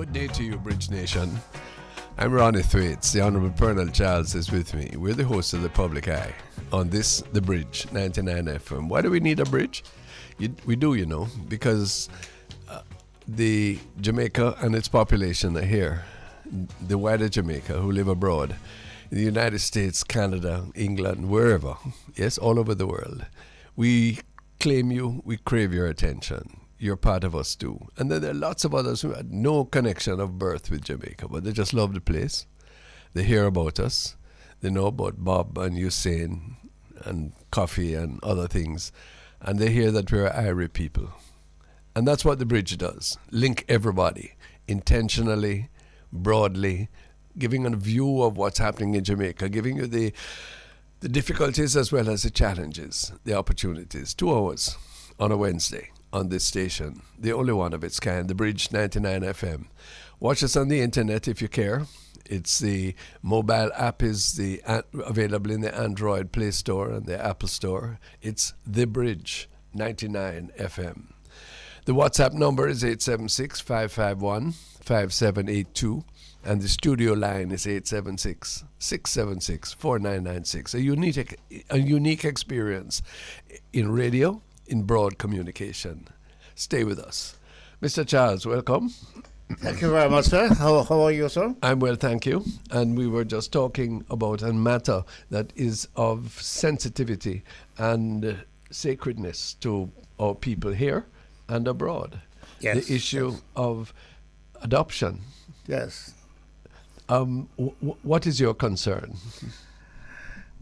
Good day to you, Bridge Nation. I'm Ronnie Thwaites. The Honorable Colonel Charles is with me. We're the hosts of The Public Eye on this, The Bridge, 99 FM. Why do we need a bridge? We do, you know, because the Jamaica and its population are here. The wider Jamaica who live abroad, in the United States, Canada, England, wherever, yes, all over the world. We claim you, we crave your attention. You're part of us too. And then there are lots of others who had no connection of birth with Jamaica, but they just love the place. They hear about us. They know about Bob and Usain and coffee and other things. And they hear that we're Irie people. And that's what the bridge does. Link everybody intentionally, broadly, giving a view of what's happening in Jamaica, giving you the difficulties as well as the challenges, the opportunities. 2 hours on a Wednesday on this station, the only one of its kind, the Bridge 99 FM. Watch us on the internet if you care. It's the mobile app is available in the Android Play Store and the Apple Store. It's the Bridge 99 FM. The WhatsApp number is 876-551-5782 and the studio line is 876-676-4996. A unique experience in radio, in broad communication. Stay with us. Mr. Charles, welcome. Thank you very much, sir. How are you, sir? I'm well, thank you. And we were just talking about a matter that is of sensitivity and sacredness to our people here and abroad. Yes. The issue of adoption. Yes. What is your concern?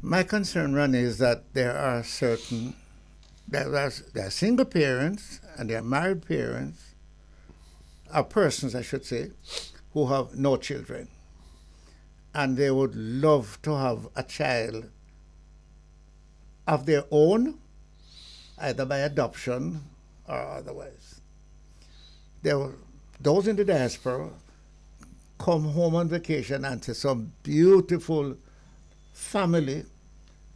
My concern, Ronnie, is that there are single parents and there are married parents, or persons, I should say, who have no children. And they would love to have a child of their own, either by adoption or otherwise. Those in the diaspora come home on vacation and to some beautiful family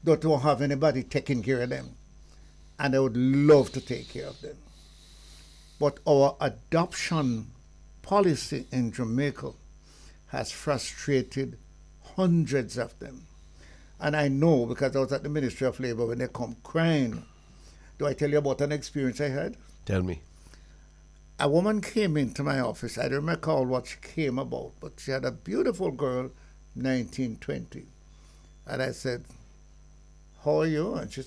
that don't have anybody taking care of them. And they would love to take care of them. But our adoption policy in Jamaica has frustrated hundreds of them. And I know because I was at the Ministry of Labor when they come crying. Do I tell you about an experience I had? Tell me. A woman came into my office. I don't recall what she came about, but she had a beautiful girl, 1920. And I said, how are you? And she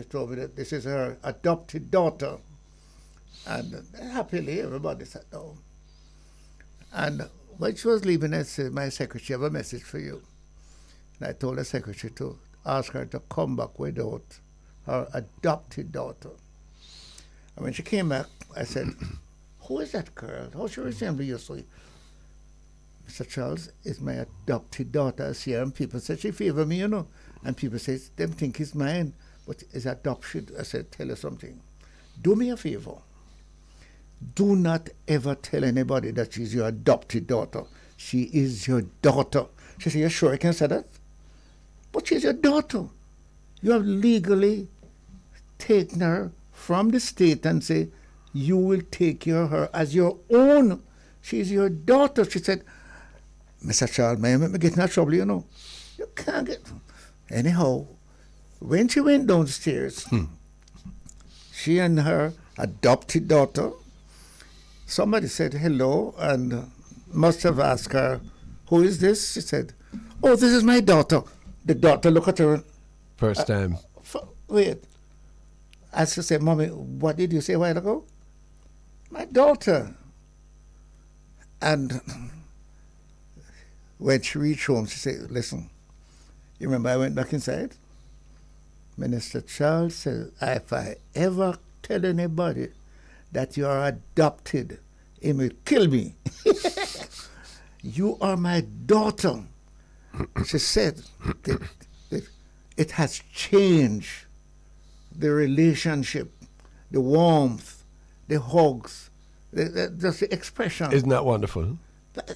told me that this is her adopted daughter. And happily, everybody sat down. And when she was leaving, I said, my secretary, I have a message for you. And I told the secretary to ask her to come back without her adopted daughter. And when she came back, I said, who is that girl? How she resemble you? So, Mr. Charles, is my adopted daughter. I see her, and people say she favor me, you know. And people say, them think it's mine, but it's adoption. I said, tell her something. Do me a favor. Do not ever tell anybody that she's your adopted daughter. She is your daughter. She said, you sure I can say that? But she's your daughter. You have legally taken her from the state and say, you will take care of her as your own. She's your daughter. She said, Mr. Charles, may I get in trouble, you know? You can't get... Anyhow, when she went downstairs, she and her adopted daughter, somebody said hello and must have asked her, who is this? She said, oh, this is my daughter. The daughter looked at her. First time. Wait. As she said, Mommy, what did you say a while ago? My daughter. And when she reached home, she said, listen, you remember I went back inside? Minister Charles said, if I ever tell anybody that you are adopted, he will kill me. You are my daughter. She said that it has changed the relationship, the warmth, the hugs, just the expression. Isn't that wonderful?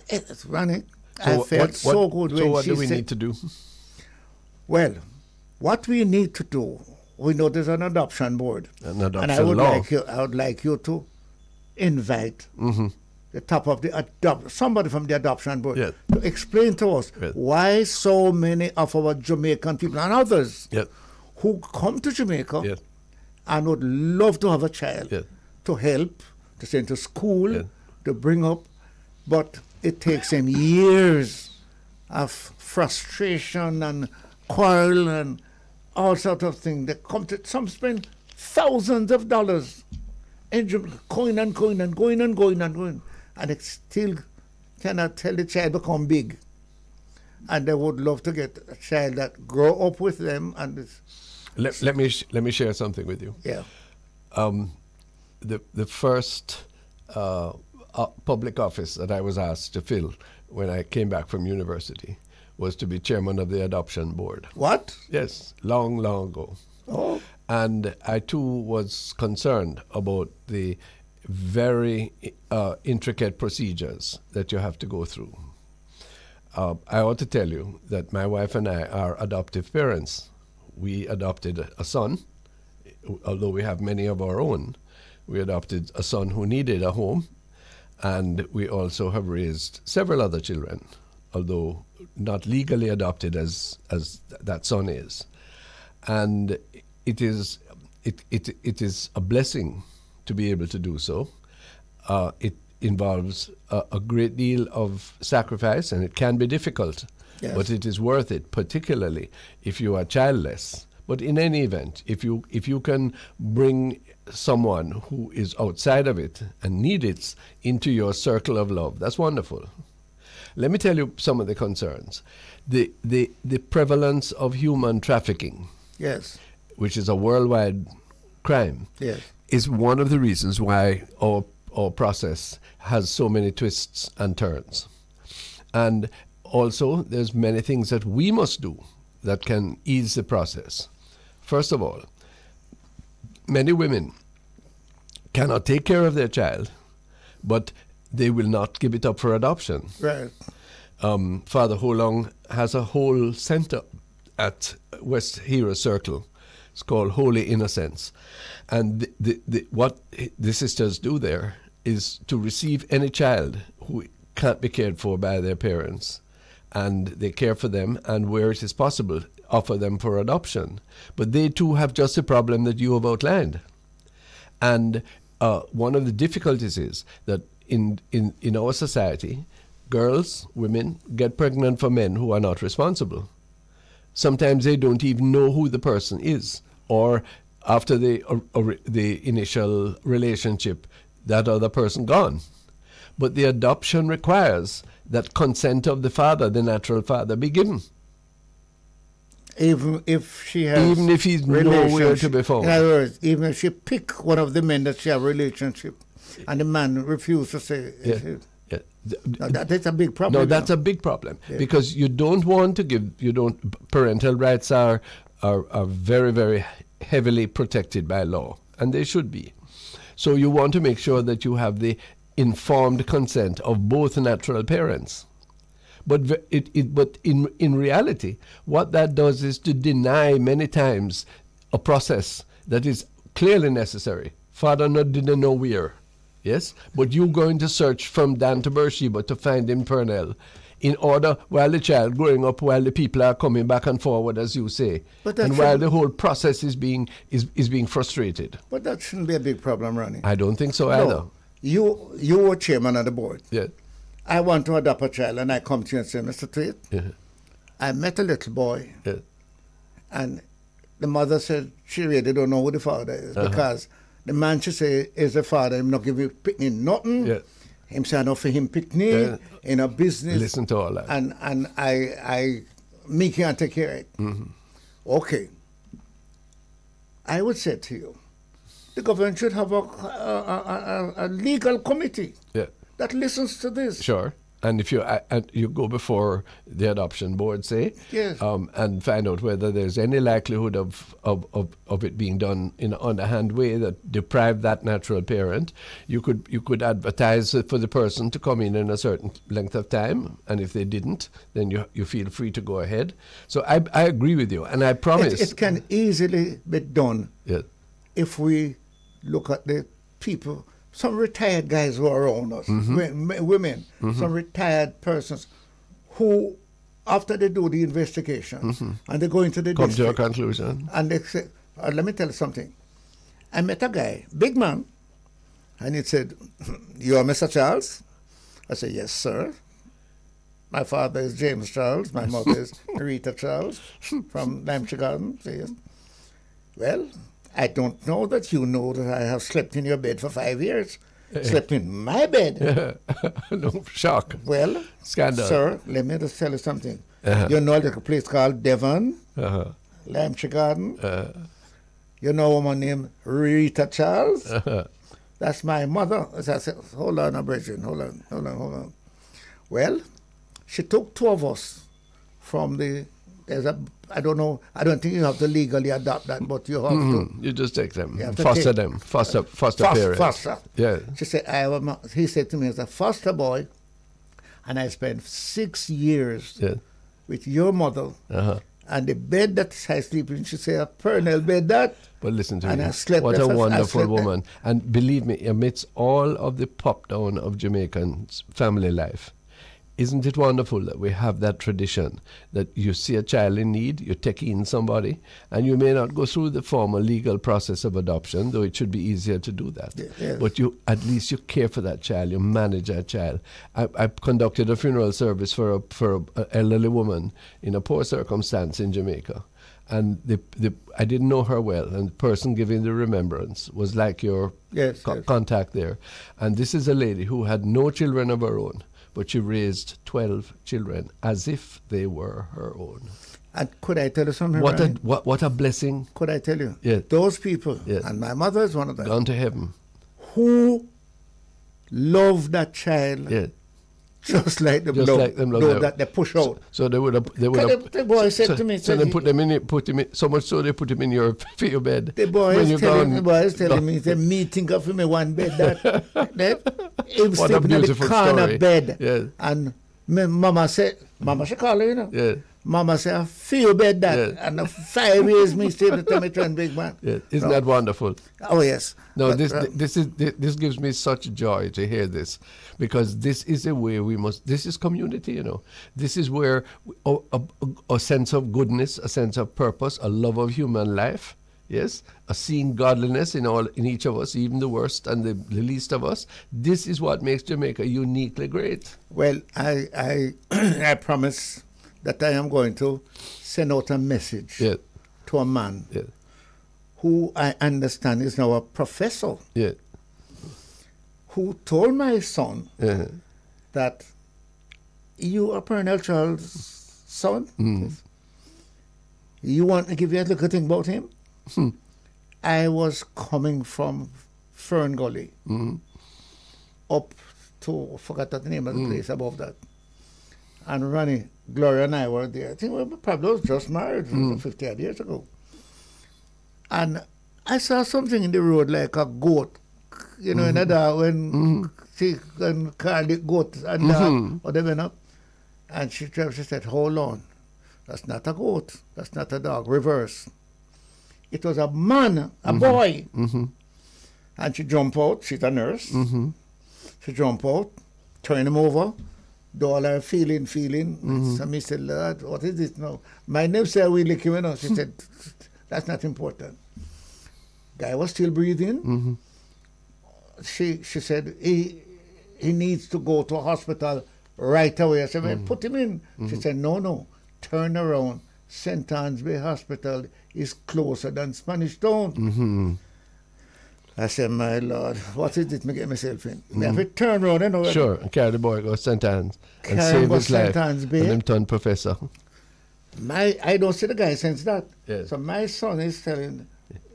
It's running. So I felt so good when she said. So what do we need to do? Well, what we need to do, we know there's an adoption board. An adoption and I would law. I would like you to invite the top of the somebody from the adoption board, Yes. to explain to us Yes. why so many of our Jamaican people and others Yes. who come to Jamaica Yes. and would love to have a child, Yes. to help, to send to school, Yes. to bring up, but it takes them years of frustration and quarrel and all sorts of things. They come to, some spend thousands of dollars in going and going and going and going and going, and it still cannot tell the child become big. And they would love to get a child that grow up with them. And Let me share something with you. yeah, The first public office that I was asked to fill when I came back from university was to be chairman of the adoption board. what? Yes, long ago. Oh, And I too was concerned about the very intricate procedures that you have to go through. I ought to tell you that my wife and I are adoptive parents. We adopted a son, although we have many of our own. We adopted a son who needed a home, and we also have raised several other children, although not legally adopted as that son is. And it is a blessing to be able to do so. It involves a great deal of sacrifice, and it can be difficult, yes. but it is worth it, particularly if you are childless. But in any event, if you can bring someone who is outside of it and need it into your circle of love, that's wonderful. Let me tell you some of the concerns. The prevalence of human trafficking, yes, which is a worldwide crime, yes, is one of the reasons why our process has so many twists and turns. And also, there's many things that we must do that can ease the process. First of all, many women cannot take care of their child, but they will not give it up for adoption. right, Father Holong has a whole center at West Hero Circle. It's called Holy Innocence. And what the sisters do there is to receive any child who can't be cared for by their parents. And they care for them, and where it is possible, offer them for adoption. But they too have just the problem that you have outlined. And one of the difficulties is that in our society, girls, women, get pregnant for men who are not responsible. Sometimes they don't even know who the person is, or after the initial relationship, that other person gone. But the adoption requires that consent of the father, the natural father, be given. Even if she has, Even if he's nowhere to be found. In other words, even if she pick one of the men that she have a relationship, and the man refuse to say, Yeah. Yeah. no, that's a big problem. No, that's a big problem, because you don't want to give, parental rights are very, very heavily protected by law, and they should be. So you want to make sure that you have the informed consent of both natural parents. But but in reality, what that does is to deny many times a process that is clearly necessary. Father didn't know where, yes, but you going to search from Dan to Beersheba to find in Purnell, in order, while the child growing up, while the people are coming back and forward, as you say, and while the whole process is being frustrated. But that shouldn't be a big problem, Ronnie. I don't think so either. No. You were chairman of the board. Yeah. I want to adopt a child, and I come to you and say, Mr. Tweed, Yeah. I met a little boy, Yeah. and the mother said she really don't know who the father is, because the man she say is the father, him not give you picnic nothing. Yeah. Him say no for him picnic in a business. Listen to all that. And I me can't take care of it. Mm-hmm. Okay. I would say to you, the government should have a legal committee Yeah. that listens to this. Sure. And if you go before the adoption board, say, Yes. and find out whether there's any likelihood of it being done in an underhand way that deprive that natural parent, you could advertise for the person to come in a certain length of time, and if they didn't, then you feel free to go ahead. So I agree with you, and I promise It can easily be done yeah. if we look at the people some retired guys who are around us, women, some retired persons who, after they do the investigation and they go into the Come to a district, conclusion. and they say, let me tell you something. I met a guy, big man, and he said, "You are Mr. Charles?" I said, "Yes, sir. My father is James Charles. My mother is Rita Charles from Lamshire Garden." I said, "Yes." "Well, I don't know that you know that I have slept in your bed for 5 years." Slept in my bed? No, shock. Well, Scandal. sir, let me just tell you something. You know there's a place called Devon, Lamshire Garden. You know a woman named Rita Charles? That's my mother. So I said, hold on, Bridget, hold on. Well, she took 2 of us from I don't know, I don't think you have to legally adopt that, but you have to. You just take them, You have to foster take- them, foster parents. Foster. Yeah. She said, he said to me as a foster boy, and I spent 6 years Yeah. with your mother, and the bed that I sleep in, she said, a Purnell bed that. But listen to And me. I slept What there a for- I wonderful slept there. woman. And believe me, amidst all of the pop down of Jamaican family life, isn't it wonderful that we have that tradition that you see a child in need, you take in somebody, and you may not go through the formal legal process of adoption, though it should be easier to do that. Yes. But you at least you care for that child, you manage that child. I conducted a funeral service for an elderly woman in a poor circumstance in Jamaica. And I didn't know her well, and the person giving the remembrance was like your Yes. contact there. And this is a lady who had no children of her own, but she raised 12 children as if they were her own. And could I tell you something? What Brian? a blessing. Could I tell you? Yeah. Those people, Yeah. and my mother is one of them, Gone to heaven. who love that child Yeah. just like them Just love, like them love those them. that they push out. So they would have. The boy said to me, So they put him in. So much so they put him in your bed. The boy when is you're telling gone. me, he said, me think of him in one bed that him What a sleeping in the beautiful corner story. bed. Yeah. And mama said, mama she call her, you know. Yeah. Mama said, I feel bed that. Yeah. And 5 years me stay to tell me turn big man. Yeah. Isn't No. that wonderful? Oh yes. No, But, this gives me such joy to hear this, because this is a way we must. This is community, you know. This is where a sense of goodness, a sense of purpose, a love of human life, yes, a seeing godliness in each of us, even the worst and the least of us. This is what makes Jamaica uniquely great. Well, I I promise that I am going to send out a message Yeah, to a man yeah, who I understand is now a professor, yeah. who told my son Uh-huh. that you are Purnell Charles' son. You want to give you a little thing about him? I was coming from Fern Gully up to, I forgot the name of the place above that. And Ronnie, Gloria and I were there. I think we probably was just married 50 odd years ago. And I saw something in the road like a goat, you know, in the dark when she can call it goat and dog, or they went up. And she said, hold on, that's not a goat, that's not a dog, reverse. It was a man, a boy. And she jumped out, she's a nurse. She jumped out, turned him over, do all her feeling. So me said, Lord, what is this now? My name said, we lick him, you know. She said, that's not important. Guy was still breathing. She said, he needs to go to a hospital right away. I said, well, put him in. She said, no, turn around. St. Anne's Bay Hospital is closer than Spanish Town. I said, my Lord, what is it me get myself in? Me have to turn around, you know. Sure, and carry the boy go St. Anne's and Carry save him go his life. St. Anne's Bay. And him turn professor. I don't see the guy since that. Yes. So my son is telling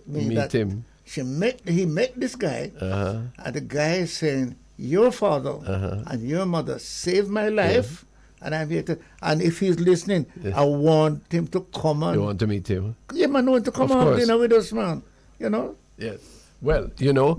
me Meet that him. he met this guy, and the guy is saying, your father and your mother saved my life, and I'm here to, and if he's listening, I want him to come on. You want to meet him? Yeah, man, I want to come Of on course. dinner with us, man. You know? Yes. Well, these are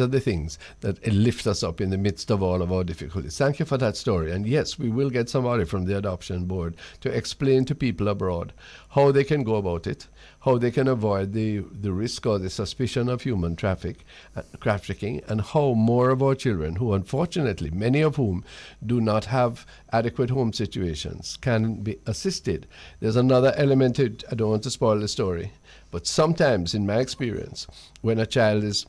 the things that lift us up in the midst of all of our difficulties. Thank you for that story. And yes, we will get somebody from the adoption board to explain to people abroad how they can go about it, how they can avoid the risk or the suspicion of human trafficking, and how more of our children, who unfortunately, many of whom do not have adequate home situations, can be assisted. There's another element to it. I don't want to spoil the story. But sometimes, in my experience, when a child is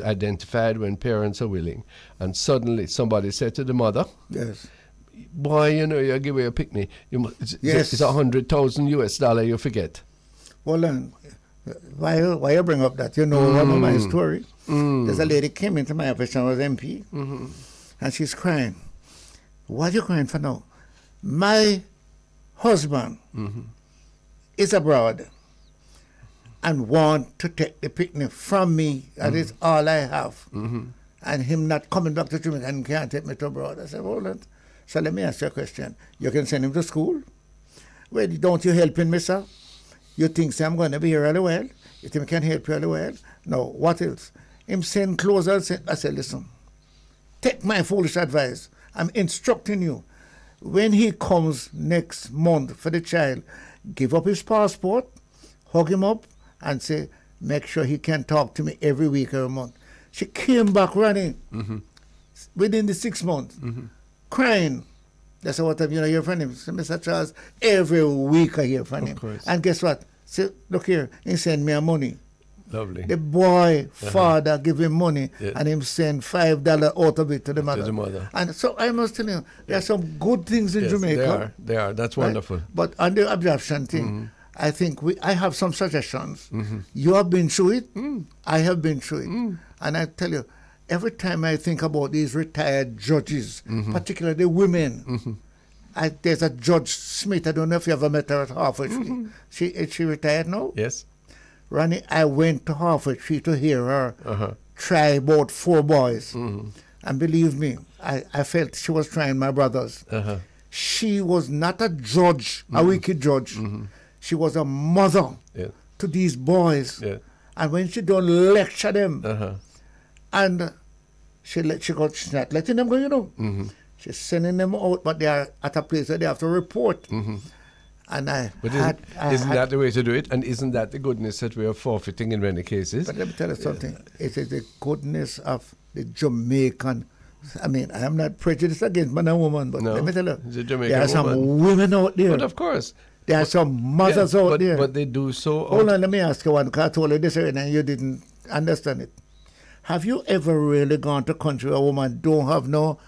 identified, when parents are willing, and suddenly somebody said to the mother, Yes. "Boy, you give away a picnic. Yes. It's $100,000 you forget." Well, why you bring up that? You know one of my story. There's a lady came into my office and was MP, and she's crying. What are you crying for now? My husband is abroad and want to take the picnic from me, and it's all I have. And him not coming back to Jamaica and can't take me to abroad. I said, hold on. So let me ask you a question. You can send him to school? Well, don't you help him, mister? You think say, I'm going to be here all the while? You think I can help you all the while? No, what else? Him send clothes. I said, listen, take my foolish advice. I'm instructing you. When he comes next month for the child, give up his passport, hug him up, and say, make sure he can talk to me every week or a month. She came back running within the 6 months, crying. That's what I'm hear from him. So, Mr. Charles, every week I hear from him. Course. And guess what? See, look here, he send me money. Lovely. The boy, father give him money, and him send $5 out of it to the mother. To the mother. And so I must tell you, there are some good things in Jamaica. They are. That's wonderful. Right? But on the adoption thing, I think I have some suggestions. You have been through it. I have been through it. And I tell you, every time I think about these retired judges, particularly the women, there's a Judge Smith. I don't know if you ever met her at Harvard. She retired now? Yes. Ronnie, I went to Harvard Street to hear her try about 4 boys. And believe me, I felt she was trying my brothers. She was not a judge, a wicked judge. She was a mother to these boys. And when she don't lecture them, and she's not letting them go, She's sending them out, but they are at a place where they have to report. And isn't that the way to do it? And isn't that the goodness that we are forfeiting in many cases? But let me tell you something. It is the goodness of the Jamaican. I mean, I am not prejudiced against man and woman, but let me tell you, there are some women out there. But of course. There are some mothers out there. But they do so. Hold on, let me ask you one, because I told you this already and you didn't understand it. Have you ever really gone to a country where a woman don't have no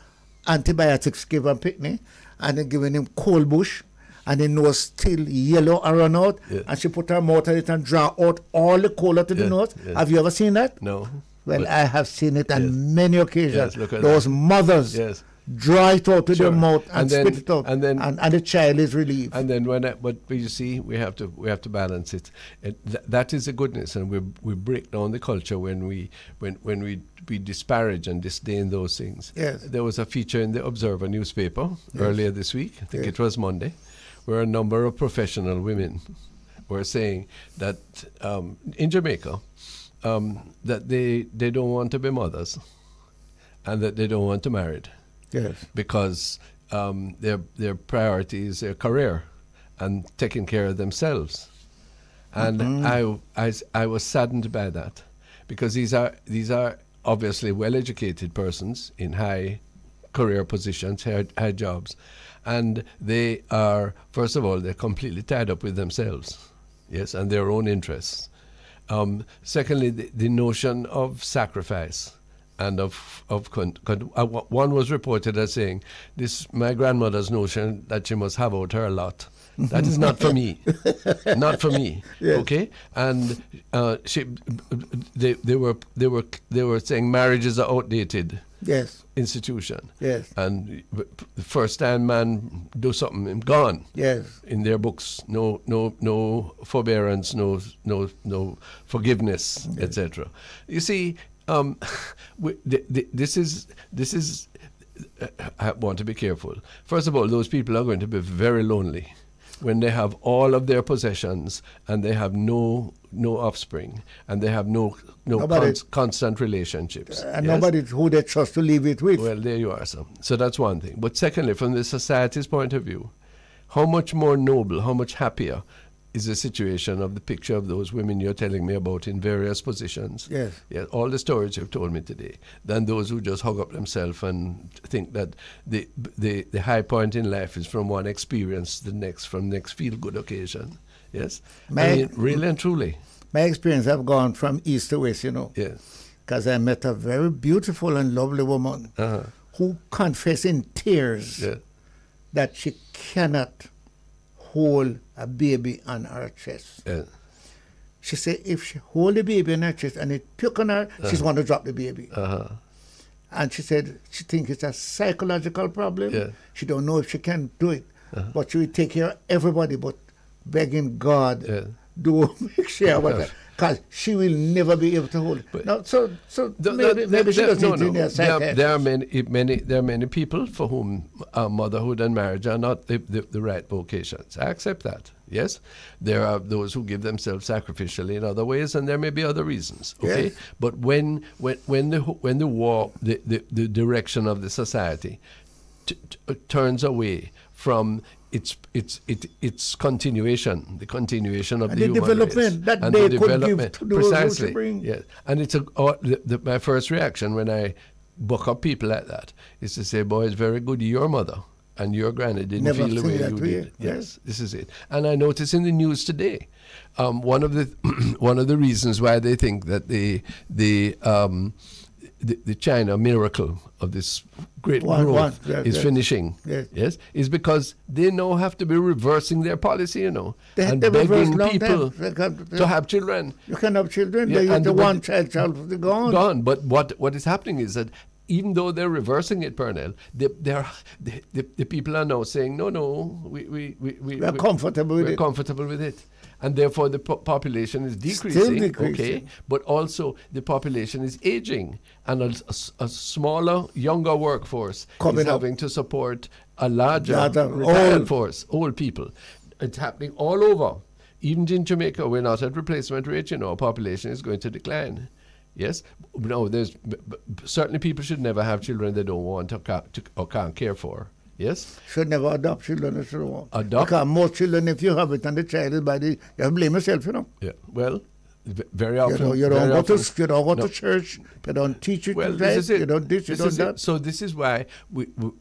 antibiotics given picnic, and then giving him cold bush, and the nose still yellow and run out, and she put her mouth on it and draw out all the cold out of the nose? Have you ever seen that? No. Well, I have seen it on many occasions. Those mothers draw it out with their mouth and spit it out, and the child is relieved. And then but you see, we have to balance it. That is a goodness, and we break down the culture when we disparage and disdain those things. Yes. There was a feature in the Observer newspaper earlier this week. I think it was Monday, where a number of professional women were saying that in Jamaica, that they don't want to be mothers, and that they don't want to marry. Yes. Because their priority is their career and taking care of themselves. And I was saddened by that, because these are obviously well-educated persons in high career positions, high jobs, and they are, first of all, they're completely tied up with themselves, yes, and their own interests. Secondly, the notion of sacrifice and one was reported as saying, my grandmother's notion that she must have out her lot. That is not for me. Not for me. Yes. Okay? And they were saying marriage is an outdated institution. Yes. And the first time man do something, I'm gone. Yes. In their books, no forbearance, no forgiveness, etc. You see, this is. I want to be careful. First of all, those people are going to be very lonely. when they have all of their possessions and they have no offspring and they have no constant relationships. And nobody who they trust to live it with. Well, there you are. So that's one thing. But secondly, from the society's point of view, how much more noble, how much happier is the situation of the picture of those women you're telling me about in various positions? Yes. Yeah, all the stories you've told me today, than those who just hug up themselves and think that the high point in life is from one experience to the next, from next feel-good occasion. Yes? Really and truly. My experience, I've gone from east to west, Yeah. because I met a very beautiful and lovely woman who confessed in tears that she cannot hold a baby on her chest. Yeah. She said if she hold the baby on her chest and it puke on her, she's going to drop the baby. And she said she thinks it's a psychological problem. Yeah. She don't know if she can do it. But she will take care of everybody, but begging God, do make sure about that. Because she will never be able to hold it. No, so maybe she doesn't in her psychiatrist. There are many people for whom motherhood and marriage are not the right vocations. I accept that. Yes, there are those who give themselves sacrificially in other ways, and there may be other reasons. Okay, yes. but when the war, the direction of the society turns away from its continuation, the continuation of and the human development race, that and they the could development, give to the precisely. bring. Yes, and it's my first reaction when I book up people like that is to say, "Boy, it's very good your mother and your granny didn't Never feel the way you did." Yes, this is it. And I notice in the news today, one of the reasons why they think that the China miracle of this great growth is finishing, yes, is because they now have to be reversing their policy, and begging people to have children. You can have children, and the one child gone. Gone. But what is happening is that even though they're reversing it, Pernell, the people are now saying, no, we're comfortable with it. And therefore the population is decreasing, okay, but also the population is aging, and a smaller, younger workforce is having to support a larger retired force, old people. It's happening all over. Even in Jamaica, we're not at replacement rate, our population is going to decline. Yes? No, certainly people should never have children they don't want or can't care for. Yes? Should never adopt children if you don't want. Adopt? Because most children, if you have it and the child is by you have to blame yourself, Yeah. Well, very often. You don't go to church, you don't teach it this is it. You don't teach it on that. So this is why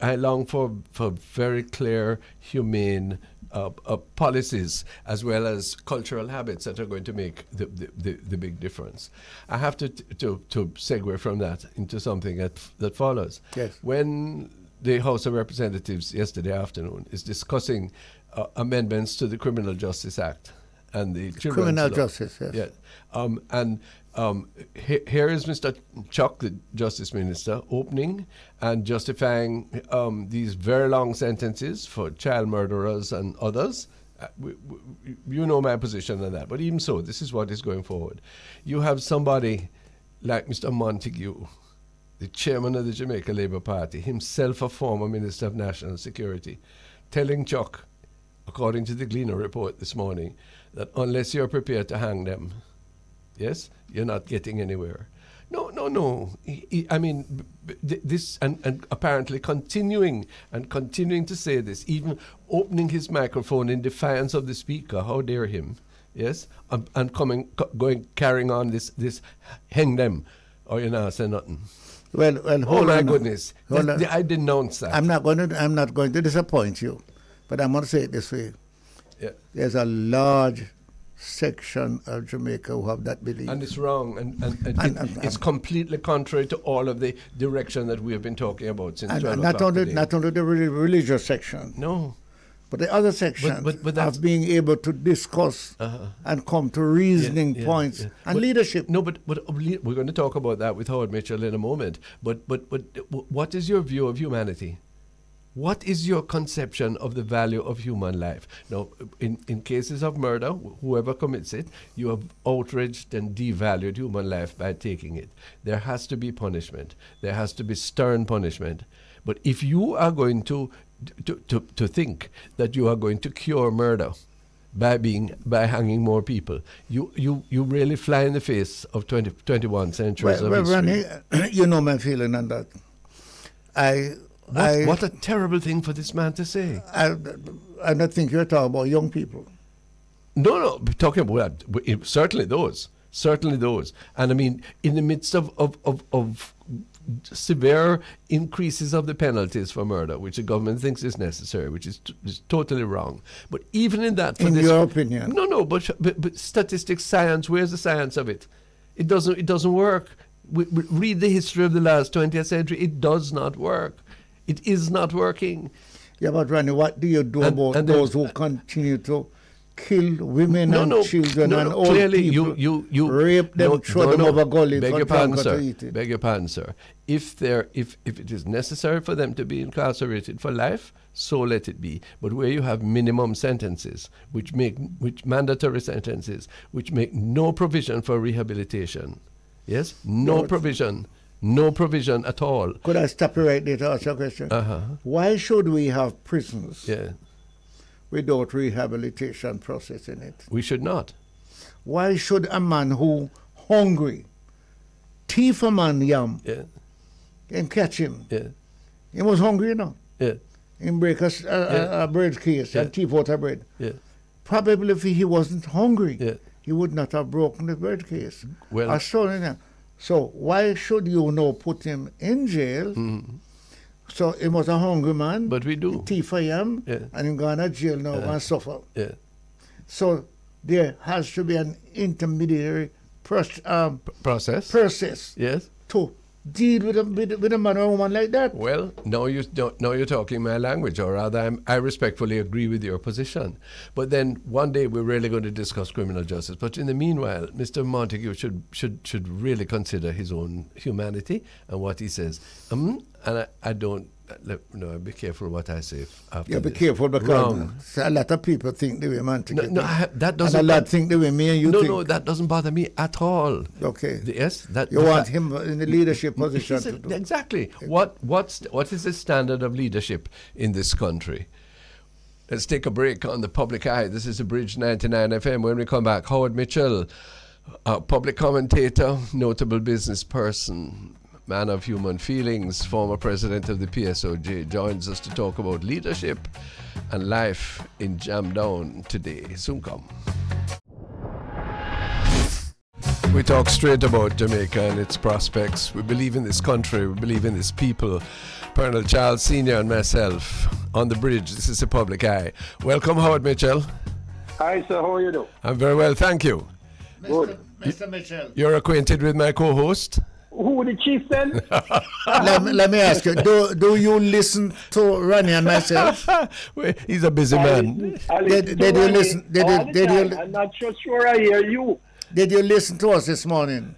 I long for very clear, humane policies as well as cultural habits that are going to make the big difference. I have to segue from that into something that follows. Yes. When the House of Representatives yesterday afternoon is discussing amendments to the Criminal Justice Act and the Children's Criminal Law. Justice, yes. Yeah. Here is Mr. Chuck, the Justice Minister, opening and justifying these very long sentences for child murderers and others. You know my position on that, but even so, this is what is going forward. You have somebody like Mr. Montague, the chairman of the Jamaica Labour Party, himself a former Minister of National Security, telling Chuck, according to the Gleaner report this morning, that unless you're prepared to hang them, yes, you're not getting anywhere. No. This and apparently continuing to say this, even opening his microphone in defiance of the speaker. How dare him? Yes, and carrying on this hang them, or you're not saying nothing. Well, oh my goodness! I denounce that. I'm not going to disappoint you, but I'm going to say it this way. Yeah. There's a large section of Jamaica who have that belief, and it's wrong, and it's completely contrary to all of the direction that we have been talking about since 12 o'clock today. Not only the religious section, no, but the other section but of being able to discuss and come to reasoning points and leadership. No, but we're going to talk about that with Howard Mitchell in a moment. But what is your view of humanity? What is your conception of the value of human life? Now, in cases of murder, whoever commits it, you have outraged and devalued human life by taking it. There has to be punishment. There has to be stern punishment. But if you are going to think that you are going to cure murder by hanging more people, you really fly in the face of 21 centuries of history. Ronnie, you know my feeling on that. What a terrible thing for this man to say. I don't think you're talking about young people. No, we're talking about certainly those. And I mean, in the midst of severe increases of the penalties for murder, which the government thinks is necessary, which is totally wrong. But even in that, in your opinion, but statistics, science. Where's the science of it? It doesn't work. We read the history of the last 20th century. It does not work. It is not working. Yeah, but Ronnie, what do you do about those who continue to kill women and children and old clearly people, you rape them, throw them over gullies beg for your pardon, to sir. eat it? Beg your pardon, sir. If it is necessary for them to be incarcerated for life, so let it be. But where you have minimum sentences, which mandatory sentences, which make no provision for rehabilitation, yes, no provision at all. Could I stop you right there to ask you a question? Why should we have prisons without rehabilitation process in it? We should not. Why should a man who hungry thief a man yam and catch him? Yeah. He was hungry, you know. Yeah. And break a bread case and thief out a bread. Yeah. Probably if he wasn't hungry, he would not have broken the bread case. Well, or stolen it. So why should you now put him in jail? So he was a hungry man. But we do. Thief a yam, and he gone to jail now and suffer. Yeah. So there has to be an intermediary process. Yes. To deal with a man or woman like that. Well, now you're talking my language, or rather, I respectfully agree with your position. But then one day we're really going to discuss criminal justice. But in the meanwhile, Mr. Montague should really consider his own humanity and what he says. And I don't. No, be careful what I say. Yeah, be careful because a lot of people think the way Montague think. That doesn't. And a lot think the way me and you think. No, that doesn't bother me at all. Okay. Yes, you want him in the leadership position to do. Exactly. What is the standard of leadership in this country? Let's take a break on the Public Eye. This is the Bridge 99 FM. When we come back, Howard Mitchell, public commentator, notable business person, man of human feelings, former president of the PSOJ, joins us to talk about leadership and life in Jamdown today. Soon come. We talk straight about Jamaica and its prospects. We believe in this country. We believe in this people. Colonel Charles Sr. and myself on the bridge. This is the Public Eye. Welcome, Howard Mitchell. Hi, sir. How are you doing? I'm very well, thank you. Good. Mr. Mitchell. You're acquainted with my co-host? Who, the chief then? let me ask you, do you listen to Ronnie and myself? He's a busy man. Did you listen? I'm not sure I hear you. Did you listen to us this morning?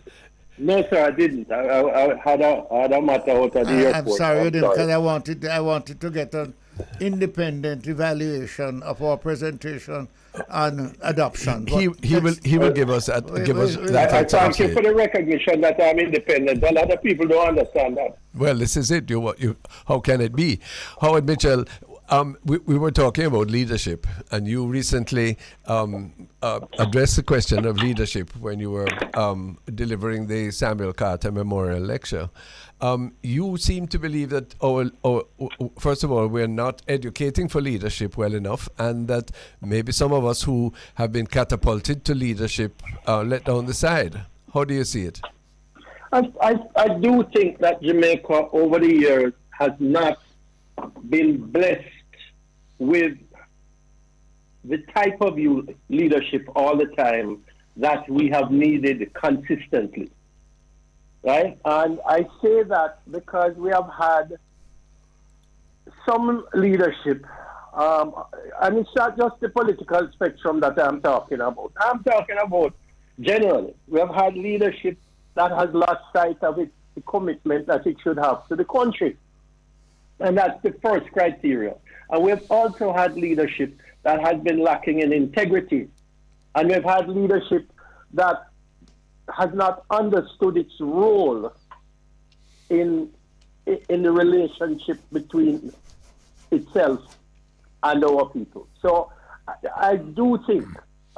No, sir, I didn't. I had a matter out at the airport. I'm sorry you didn't, because I wanted to get an independent evaluation of our presentation on adoption. He will give us that. I thank you for the recognition that I'm independent. A lot of people don't understand that. Well, this is it. How can it be? Howard Mitchell, we were talking about leadership, and you recently addressed the question of leadership when you were delivering the Samuel Carter Memorial Lecture. You seem to believe that, first of all, we're not educating for leadership well enough, and that maybe some of us who have been catapulted to leadership are let down the side. How do you see it? I do think that Jamaica over the years has not been blessed with the type of leadership all the time that we have needed consistently. Right? And I say that because we have had some leadership, and it's not just the political spectrum that I'm talking about. I'm talking about generally. We have had leadership that has lost sight of the commitment that it should have to the country. And that's the first criteria. And we've also had leadership that has been lacking in integrity. And we've had leadership that has not understood its role in the relationship between itself and our people. So I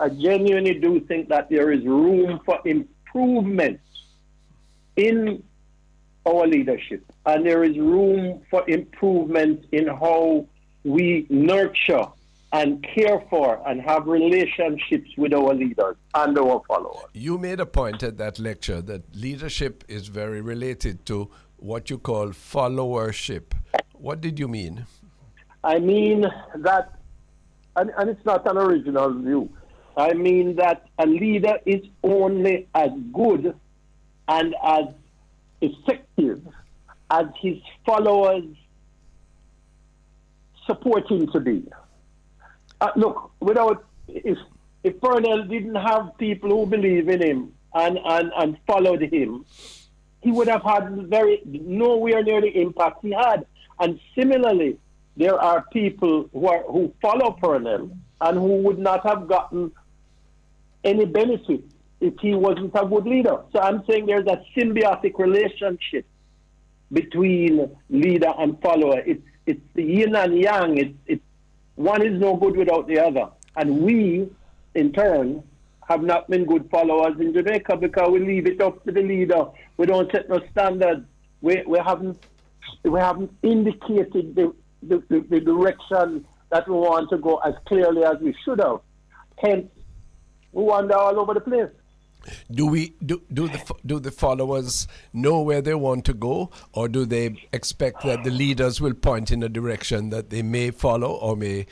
genuinely do think that there is room for improvement in our leadership, and there is room for improvement in how we nurture and care for and have relationships with our leaders and our followers. You made a point at that lecture that leadership is very related to what you call followership. What did you mean? I mean that, and it's not an original view, I mean that a leader is only as good and as effective as his followers support him to be. Look, if Purnell didn't have people who believe in him and followed him, he would have had nowhere near the impact he had. And similarly, there are people who follow Purnell and who would not have gotten any benefit if he wasn't a good leader. So I'm saying there's a symbiotic relationship between leader and follower. It's the yin and yang. It's one is no good without the other. And we, in turn, have not been good followers in Jamaica because we leave it up to the leader. We don't set no standards. We haven't indicated the direction that we want to go as clearly as we should have. Hence, we wander all over the place. Do the followers know where they want to go, or do they expect that the leaders will point in a direction that they may follow or may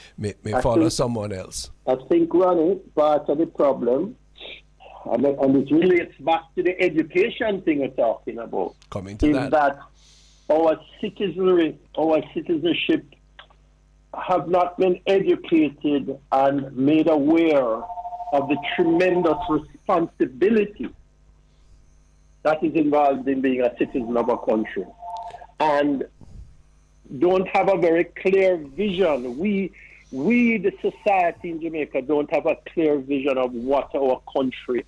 follow someone else? I think, Ronnie, part of the problem, and it relates back to the education thing we're talking about, is that our citizenship have not been educated and made aware of the tremendous responsibility that is involved in being a citizen of a country, and don't have a very clear vision. We, the society in Jamaica, don't have a clear vision of what our country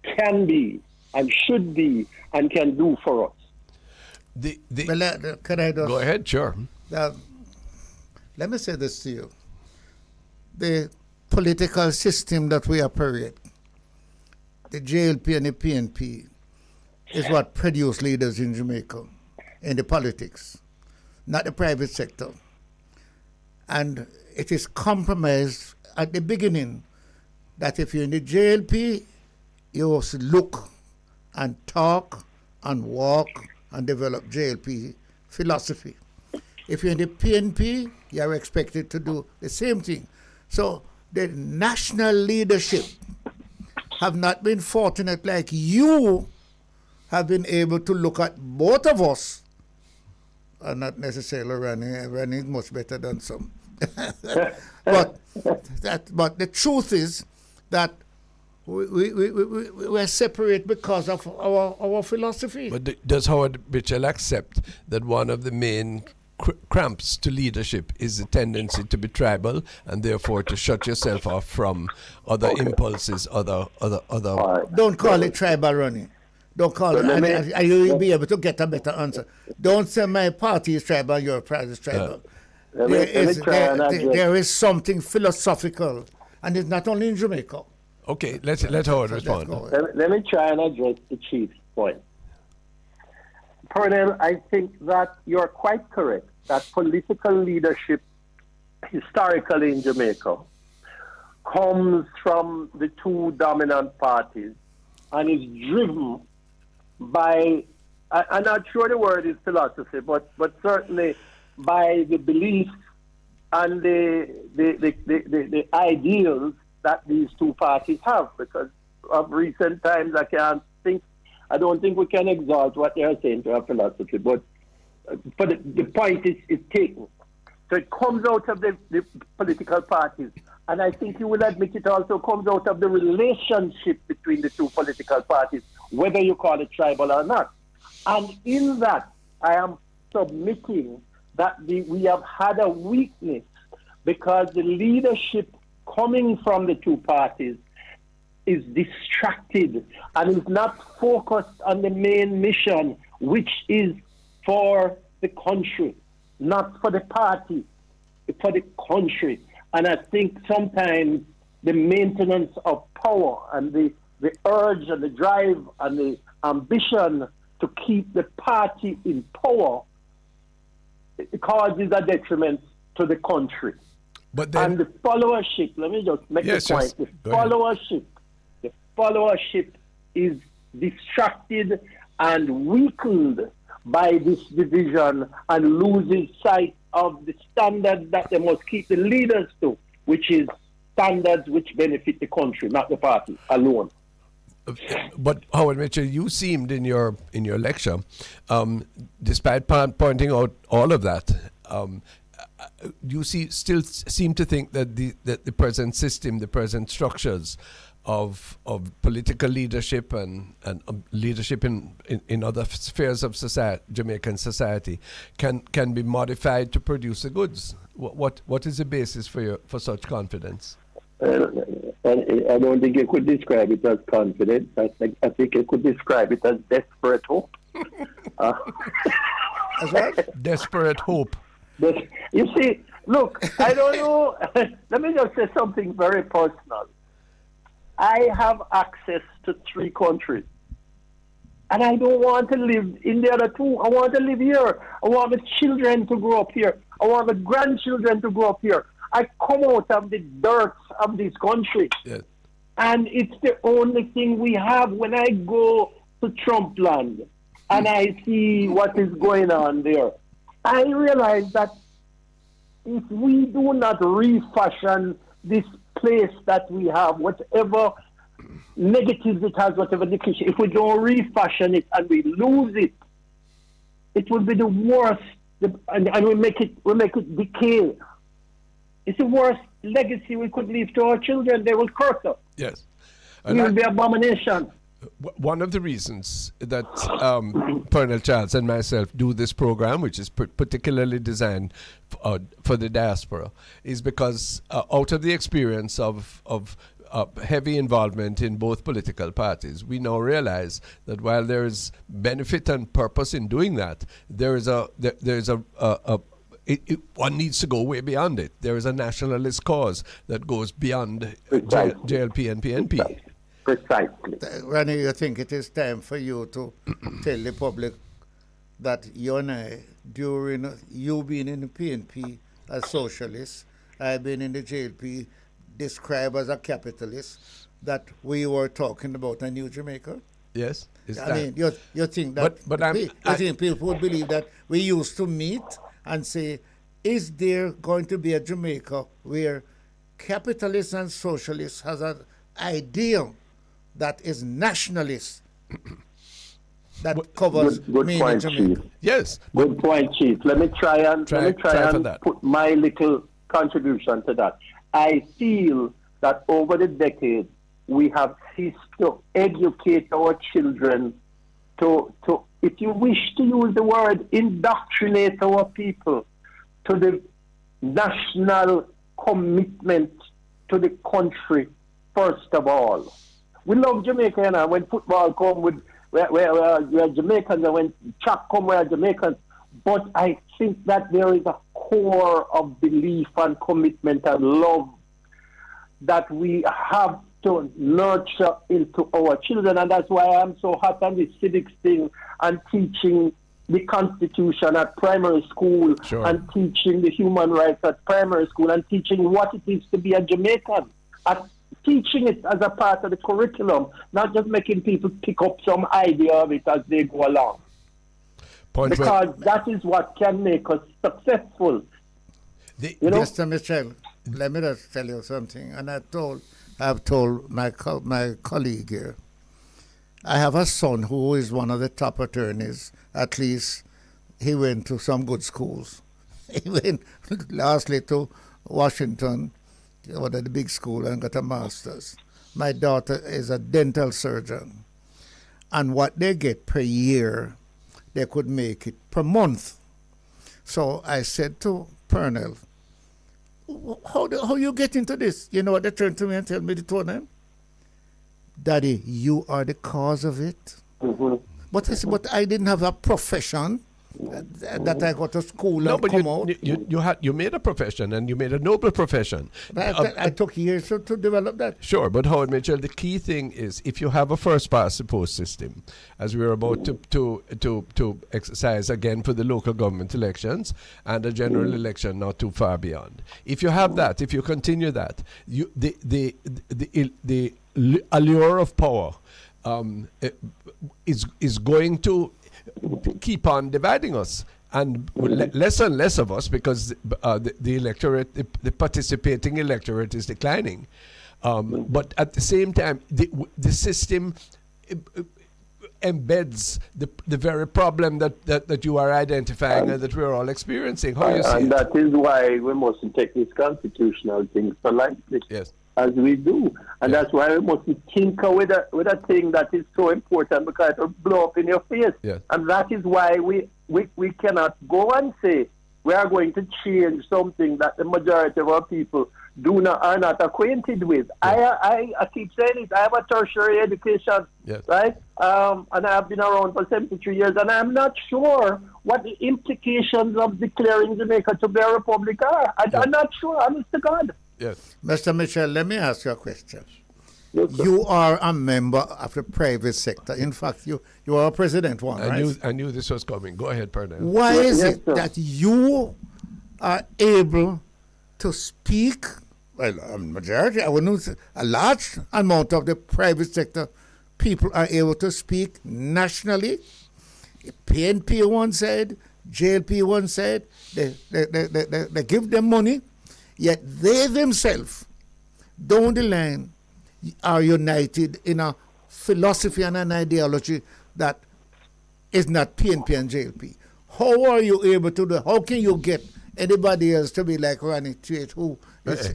can be and should be and can do for us. Can I just, go ahead, sure. Let me say this to you. The political system that we operate, the JLP and the PNP, is what produce leaders in Jamaica, in the politics, not the private sector. And it is compromised at the beginning that if you're in the JLP, you must look and talk and walk and develop JLP philosophy. If you're in the PNP, you're expected to do the same thing. So the national leadership have not been fortunate like you have been able to look at both of us, and not necessarily Ronnie. Ronnie is much better than some. but the truth is that we're separate because of our philosophy. But does Howard Mitchell accept that one of the main cramps to leadership is the tendency to be tribal and therefore to shut yourself off from other impulses, other? Don't call it tribal, Ronnie. Don't call it, and you'll be able to get a better answer. Don't say my party is tribal, your party is tribal. There is something philosophical, and it's not only in Jamaica. Okay, let Howard respond. Let me try and address the chief's point. Purnell, I think that you're quite correct that political leadership historically in Jamaica comes from the two dominant parties and is driven by, I'm not sure the word is philosophy, but certainly by the beliefs and the ideals that these two parties have, because of recent times I don't think we can exalt what they are saying to our philosophy, but the point is taken. So it comes out of the political parties, and I think you will admit it also comes out of the relationship between the two political parties, whether you call it tribal or not. And in that, I am submitting that we have had a weakness because the leadership coming from the two parties is distracted and is not focused on the main mission, which is for the country, not for the party, for the country. And I think sometimes the maintenance of power and the urge and the drive and the ambition to keep the party in power causes a detriment to the country. But then, and the followership, let me just make the point. The followership is distracted and weakened by this division and loses sight of the standards that they must keep the leaders to, which is standards which benefit the country, not the party alone. But Howard Mitchell, you seemed in your lecture, despite pointing out all of that, you still seem to think that the present system, the present structures of political leadership and leadership in other spheres of Jamaican society can be modified to produce the goods. What is the basis for such confidence? I don't think you could describe it as confidence. I think you could describe it as desperate hope. As what? Desperate hope. You see, look, I don't know. Let me just say something very personal. I have access to 3 countries. And I don't want to live in the other 2. I want to live here. I want my children to grow up here. I want my grandchildren to grow up here. I come out of the dirt of this country. Yes. And it's the only thing we have. When I go to Trump land and I see what is going on there, I realize that if we do not refashion this place that we have, whatever negatives it has, whatever declination, if we don't refashion it and we lose it, it will be the worst, and we make it decay. It's the worst legacy we could leave to our children. They will curse us. Yes. It will be abomination. One of the reasons that Colonel Charles and myself do this program, which is particularly designed for the diaspora, is because out of the experience of heavy involvement in both political parties, we now realize that while there is benefit and purpose in doing that, one needs to go way beyond it. There is a nationalist cause that goes beyond JLP and PNP. Precisely. Ronnie, you think it is time for you to tell the public that you and I, during you being in the PNP as socialists, I've been in the JLP described as a capitalist, that we were talking about a new Jamaica? Yes. I mean, you think that I think people would believe that we used to meet and say, is there going to be a Jamaica where capitalists and socialists has an ideal that is nationalist, that covers good point, Jamaica? Chief. Yes. Good point, Chief. Let me try and put my little contribution to that. I feel that over the decades, we have ceased to educate our children to, if you wish to use the word, indoctrinate our people to the national commitment to the country, first of all. We love Jamaica, and when football come with we are Jamaicans, and when track come, we are Jamaicans. But I think that there is a core of belief and commitment and love that we have to nurture into our children, and that's why I'm so hot on this civics thing and teaching the Constitution at primary school, and teaching the human rights at primary school, and teaching what it is to be a Jamaican, and teaching it as a part of the curriculum, not just making people pick up some idea of it as they go along. Because that is what can make us successful. Mr. Mitchell, let me just tell you something, and I've told my colleague here. I have a son who is one of the top attorneys. At least he went to some good schools. He went lastly to Washington, one of the big school, and got a master's. My daughter is a dental surgeon. And what they get per year, they could make it per month. So I said to Pernell, how you get into this? You know what they turned to me and tell me the told Daddy, you are the cause of it. But I said, but I didn't have a profession that I go to school and come out. You made a profession, and you made a noble profession. I took years to develop that. Sure, but Howard Mitchell, the key thing is if you have a first past the post system, as we're about to exercise again for the local government elections and a general election not too far beyond. If you have that, if you continue that, the allure of power is going to keep on dividing us, and less and less of us, because the electorate, the participating electorate is declining. But at the same time, the system embeds the very problem that you are identifying and that we're all experiencing. How you see and it? that is why we mustn't take these constitutional things so lightly. Yes. As we do. And that's why we mustn't tinker with a thing that is so important, because it will blow up in your face. Yes. And that is why we cannot go and say we are going to change something that the majority of our people are not acquainted with. Yes. I keep saying it. I have a tertiary education, yes, right? And I have been around for 73 years, and I'm not sure what the implications of declaring Jamaica to be a republic are. I'm not sure, honest to God. Yes. Mr. Mitchell, let me ask you a question. Yes, you are a member of the private sector. In fact, you are a president one, right? I knew this was coming. Go ahead, Pernell. Why is Yes, it sir. that you are able to speak, well, a majority, I would not say, a large amount of the private sector people are able to speak nationally? PNP one side, JLP one side, they give them money, yet they themselves, down the line, are united in a philosophy and an ideology that is not PNP and JLP. How are you able to do? How can you get anybody else to be like Ronnie Tate, who is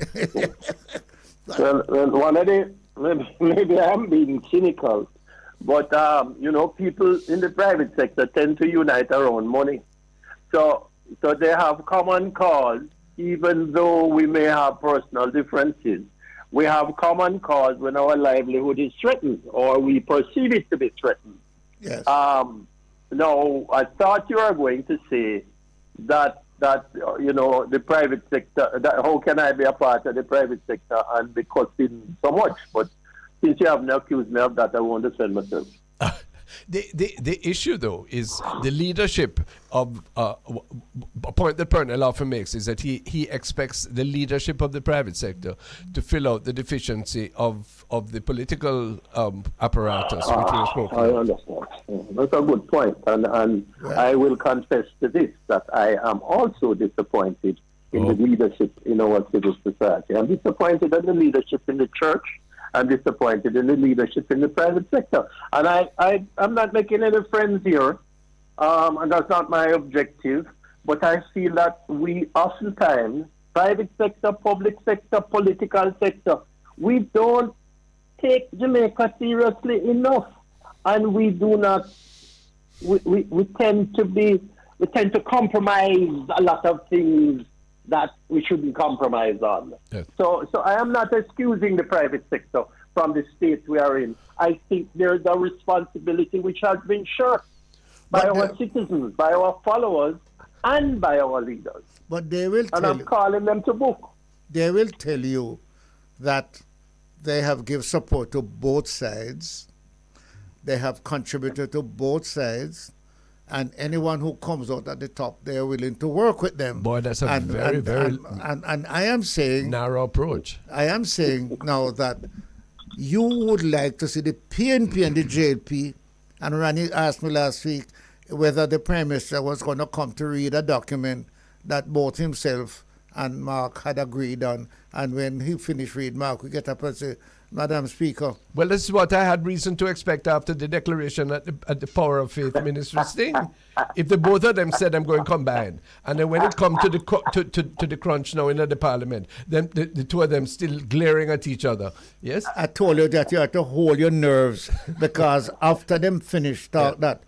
well, one of the, maybe I'm being cynical, but people in the private sector tend to unite around money. So they have common cause, even though we may have personal differences. We have common cause when our livelihood is threatened, or we perceive it to be threatened. Yes. No, I thought you were going to say that the private sector, that how can I be a part of the private sector and be costing so much? But since you haven't accused me of that, I won't defend myself. The issue, though, is the leadership of a point that Pernell often makes is that he expects the leadership of the private sector to fill out the deficiency of the political apparatus, which we spoke I about. understand. That's a good point. And I will confess to this, that I am also disappointed in the leadership in our civil society. I'm disappointed in the leadership in the church. I'm disappointed in the leadership in the private sector. And I'm not making any friends here, and that's not my objective, but I feel that we oftentimes, private sector, public sector, political sector, we don't take Jamaica seriously enough. And we do not, we tend to compromise a lot of things that we shouldn't compromise on. Yes. So I am not excusing the private sector from the state we are in. I think there's a responsibility which has been shared by our citizens, by our followers, and by our leaders. But they will and I'm calling them to book. They will tell you that they have given support to both sides. They have contributed to both sides. And anyone who comes out at the top, they are willing to work with them. Boy, that's a very and I am saying narrow approach. I am saying now that you would like to see the PNP and the JLP, and Rani asked me last week whether the Prime Minister was going to come to read a document that both himself and Mark had agreed on. And when he finished reading, Mark would get up and say, Madam Speaker. Well, this is what I had reason to expect after the declaration at the Power of Faith Ministry's thing. If the both of them said I'm going to combine, and then when it comes to the crunch now in the Parliament, then the two of them still glaring at each other. Yes? I told you that you have to hold your nerves, because after them finish that,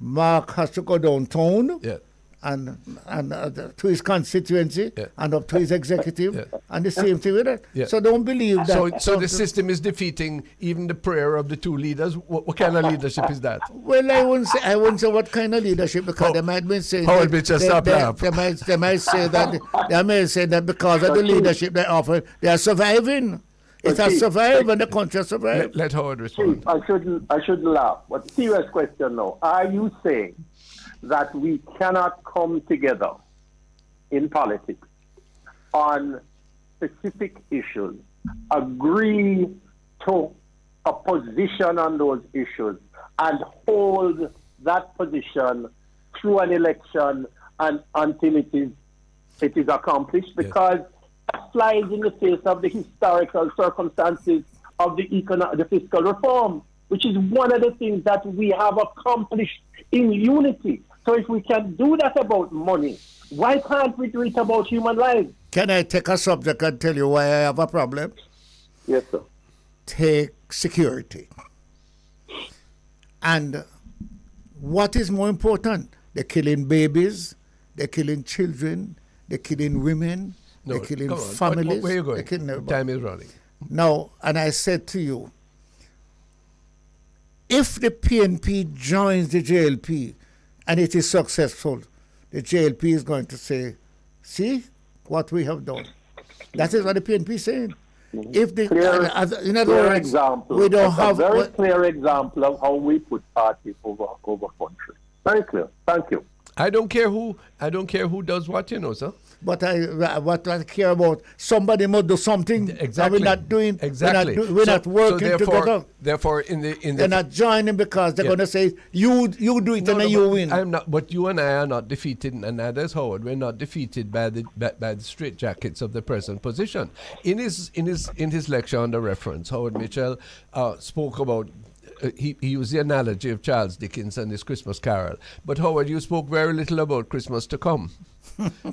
Mark has to go downtown. Yeah. to his constituency and up to his executive, and the same thing with it. Yeah. So don't believe that. So the system is defeating even the prayer of the two leaders. What kind of leadership is that? Well, I wouldn't say what kind of leadership, because they might be saying Howard, just stop laugh. They might say that because of the leadership they offer, they are surviving. It has survived, and the country has survived. Let Howard respond. I shouldn't laugh. But serious question now. Are you saying that we cannot come together in politics on specific issues, agree to a position on those issues, and hold that position through an election and until it is accomplished? Because that flies in the face of the historical circumstances of the fiscal reform, which is one of the things that we have accomplished in unity. So if we can do that about money, why can't we do it about human lives? Can I take a subject and tell you why I have a problem? Yes, sir. Take security. And what is more important? They're killing babies, they're killing children, they're killing women, they're killing families. Where are you going? Time is running. Now, and I said to you, if the PNP joins the JLP and it is successful, the JLP is going to say, see what we have done. That is what the PNP is saying. If the in other words, example, we don't have a very clear example of how we put parties over country. Very clear. Thank you. I don't care who does what, sir. But what I care about, somebody must do something. Exactly. We're not doing. Exactly. We're not working together. Therefore, they're not joining because they're going to say you do it and you win. I'm not. But you and I are not defeated, and neither is Howard. We're not defeated by the straitjackets of the present position. In his lecture on the reference, Howard Mitchell spoke about. He used the analogy of Charles Dickens and his Christmas Carol. But Howard, you spoke very little about Christmas to come.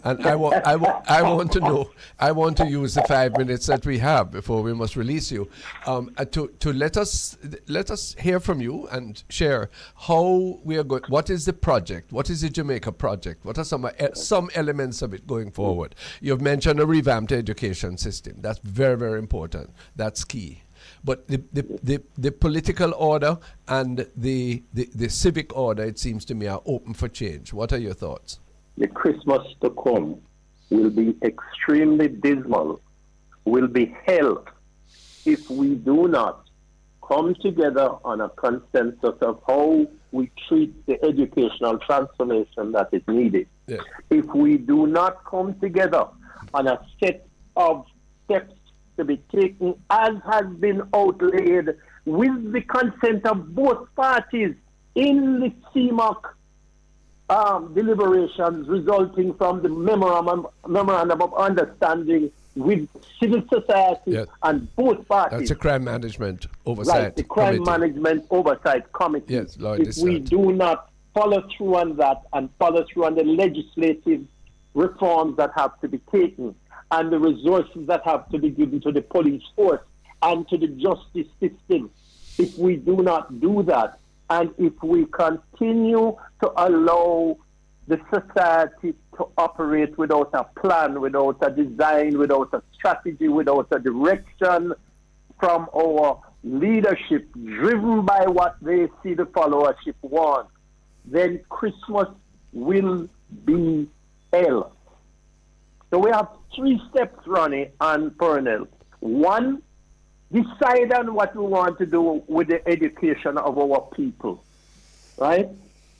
And I want to know. I want to use the 5 minutes that we have before we must release you, to let us hear from you and share how we are going. What is the project? What is the Jamaica project? What are some elements of it going forward? You've mentioned a revamped education system. That's very, very important. That's key. But the political order and the civic order, it seems to me, are open for change. What are your thoughts? The Christmas to come will be extremely dismal, will be hell, if we do not come together on a consensus of how we treat the educational transformation that is needed. Yes. If we do not come together on a set of steps to be taken as has been outlaid with the consent of both parties in the CMOC deliberations resulting from the memorandum of understanding with civil society and both parties. That's a crime management oversight right, the crime committee. Management oversight committee. Yes, Lord, if we do not follow through on that and follow through on the legislative reforms that have to be taken and the resources that have to be given to the police force and to the justice system, if we do not do that, and if we continue to allow the society to operate without a plan, without a design, without a strategy, without a direction from our leadership, driven by what they see the followership want, then Christmas will be hell. So we have 3 steps running on Purnell. 1, decide on what we want to do with the education of our people, right?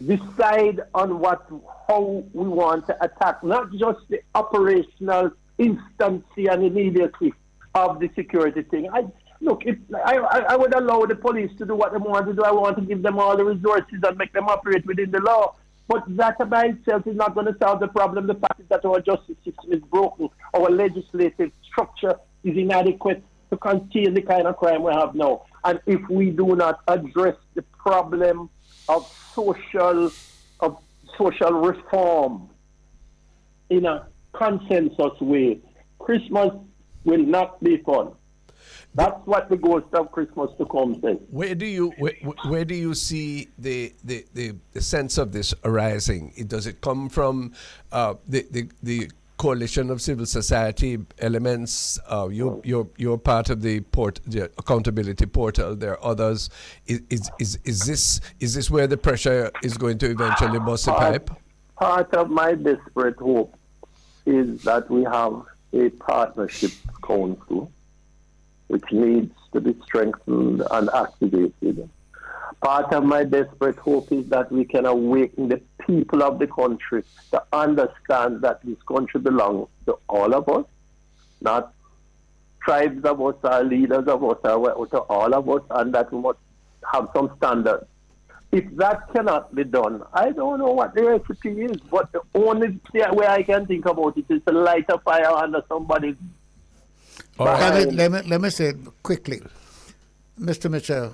Decide on how we want to attack, not just the operational instancy and immediacy of the security thing. I would allow the police to do what they want to do. I want to give them all the resources and make them operate within the law. But that by itself is not going to solve the problem. The fact is that our justice system is broken. Our legislative structure is inadequate to contain the kind of crime we have now. And if we do not address the problem of social reform in a consensus way, Christmas will not be fun. That's what the ghost of Christmas to come says. Where do you see the sense of this arising? Does it come from the coalition of civil society elements? You're part of the accountability portal. There are others. Is this where the pressure is going to eventually bust the pipe? Part of my desperate hope is that we have a partnership council which needs to be strengthened and activated. Part of my desperate hope is that we can awaken the people of the country to understand that this country belongs to all of us, not tribes of us or leaders of us, or to all of us, and that we must have some standards. If that cannot be done, I don't know what the recipe is, but the only way I can think about it is to light a fire under somebody's. Let me say it quickly. Mr. Mitchell.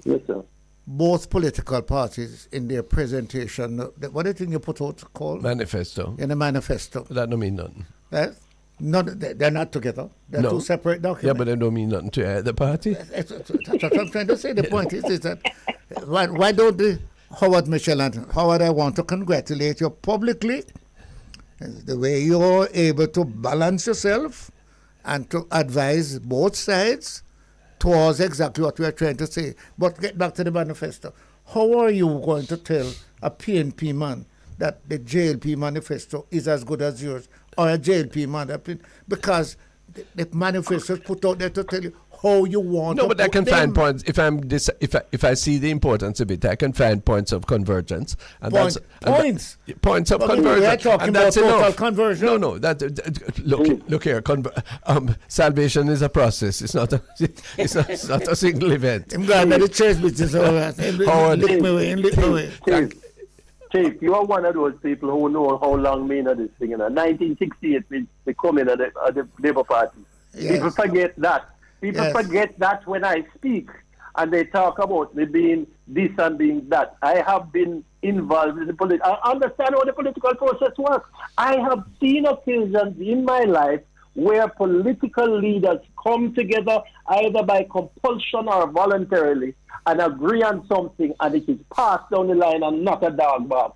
Yes, sir. Both political parties in their presentation, what do you think you put out called? Manifesto. In a manifesto. That don't mean nothing. They're not together. They're two separate documents. Yeah, but they don't mean nothing to either party. That's what I'm trying to say. The point is that why don't Howard Mitchell and Howard, I want to congratulate you publicly. The way you're able to balance yourself and to advise both sides towards exactly what we are trying to say. But get back to the manifesto. How are you going to tell a PNP man that the JLP manifesto is as good as yours, or a JLP man? Because the manifesto is put out there to tell you how you want. No, but I can find points if I see the importance of it. I can find points of convergence. And points of convergence. We're talking about total conversion. No. Look here. Salvation is a process. It's not a single event. I'm glad that the church business over. Chief, you are one of those people who know how long me in this thing. In 1968, we come in at the Labour Party. Yes. People forget that. People forget that when I speak and they talk about me being this and being that. I have been involved in the political. I understand how the political process works. I have seen occasions in my life where political leaders come together either by compulsion or voluntarily and agree on something, and it is passed down the line and not a dog bark.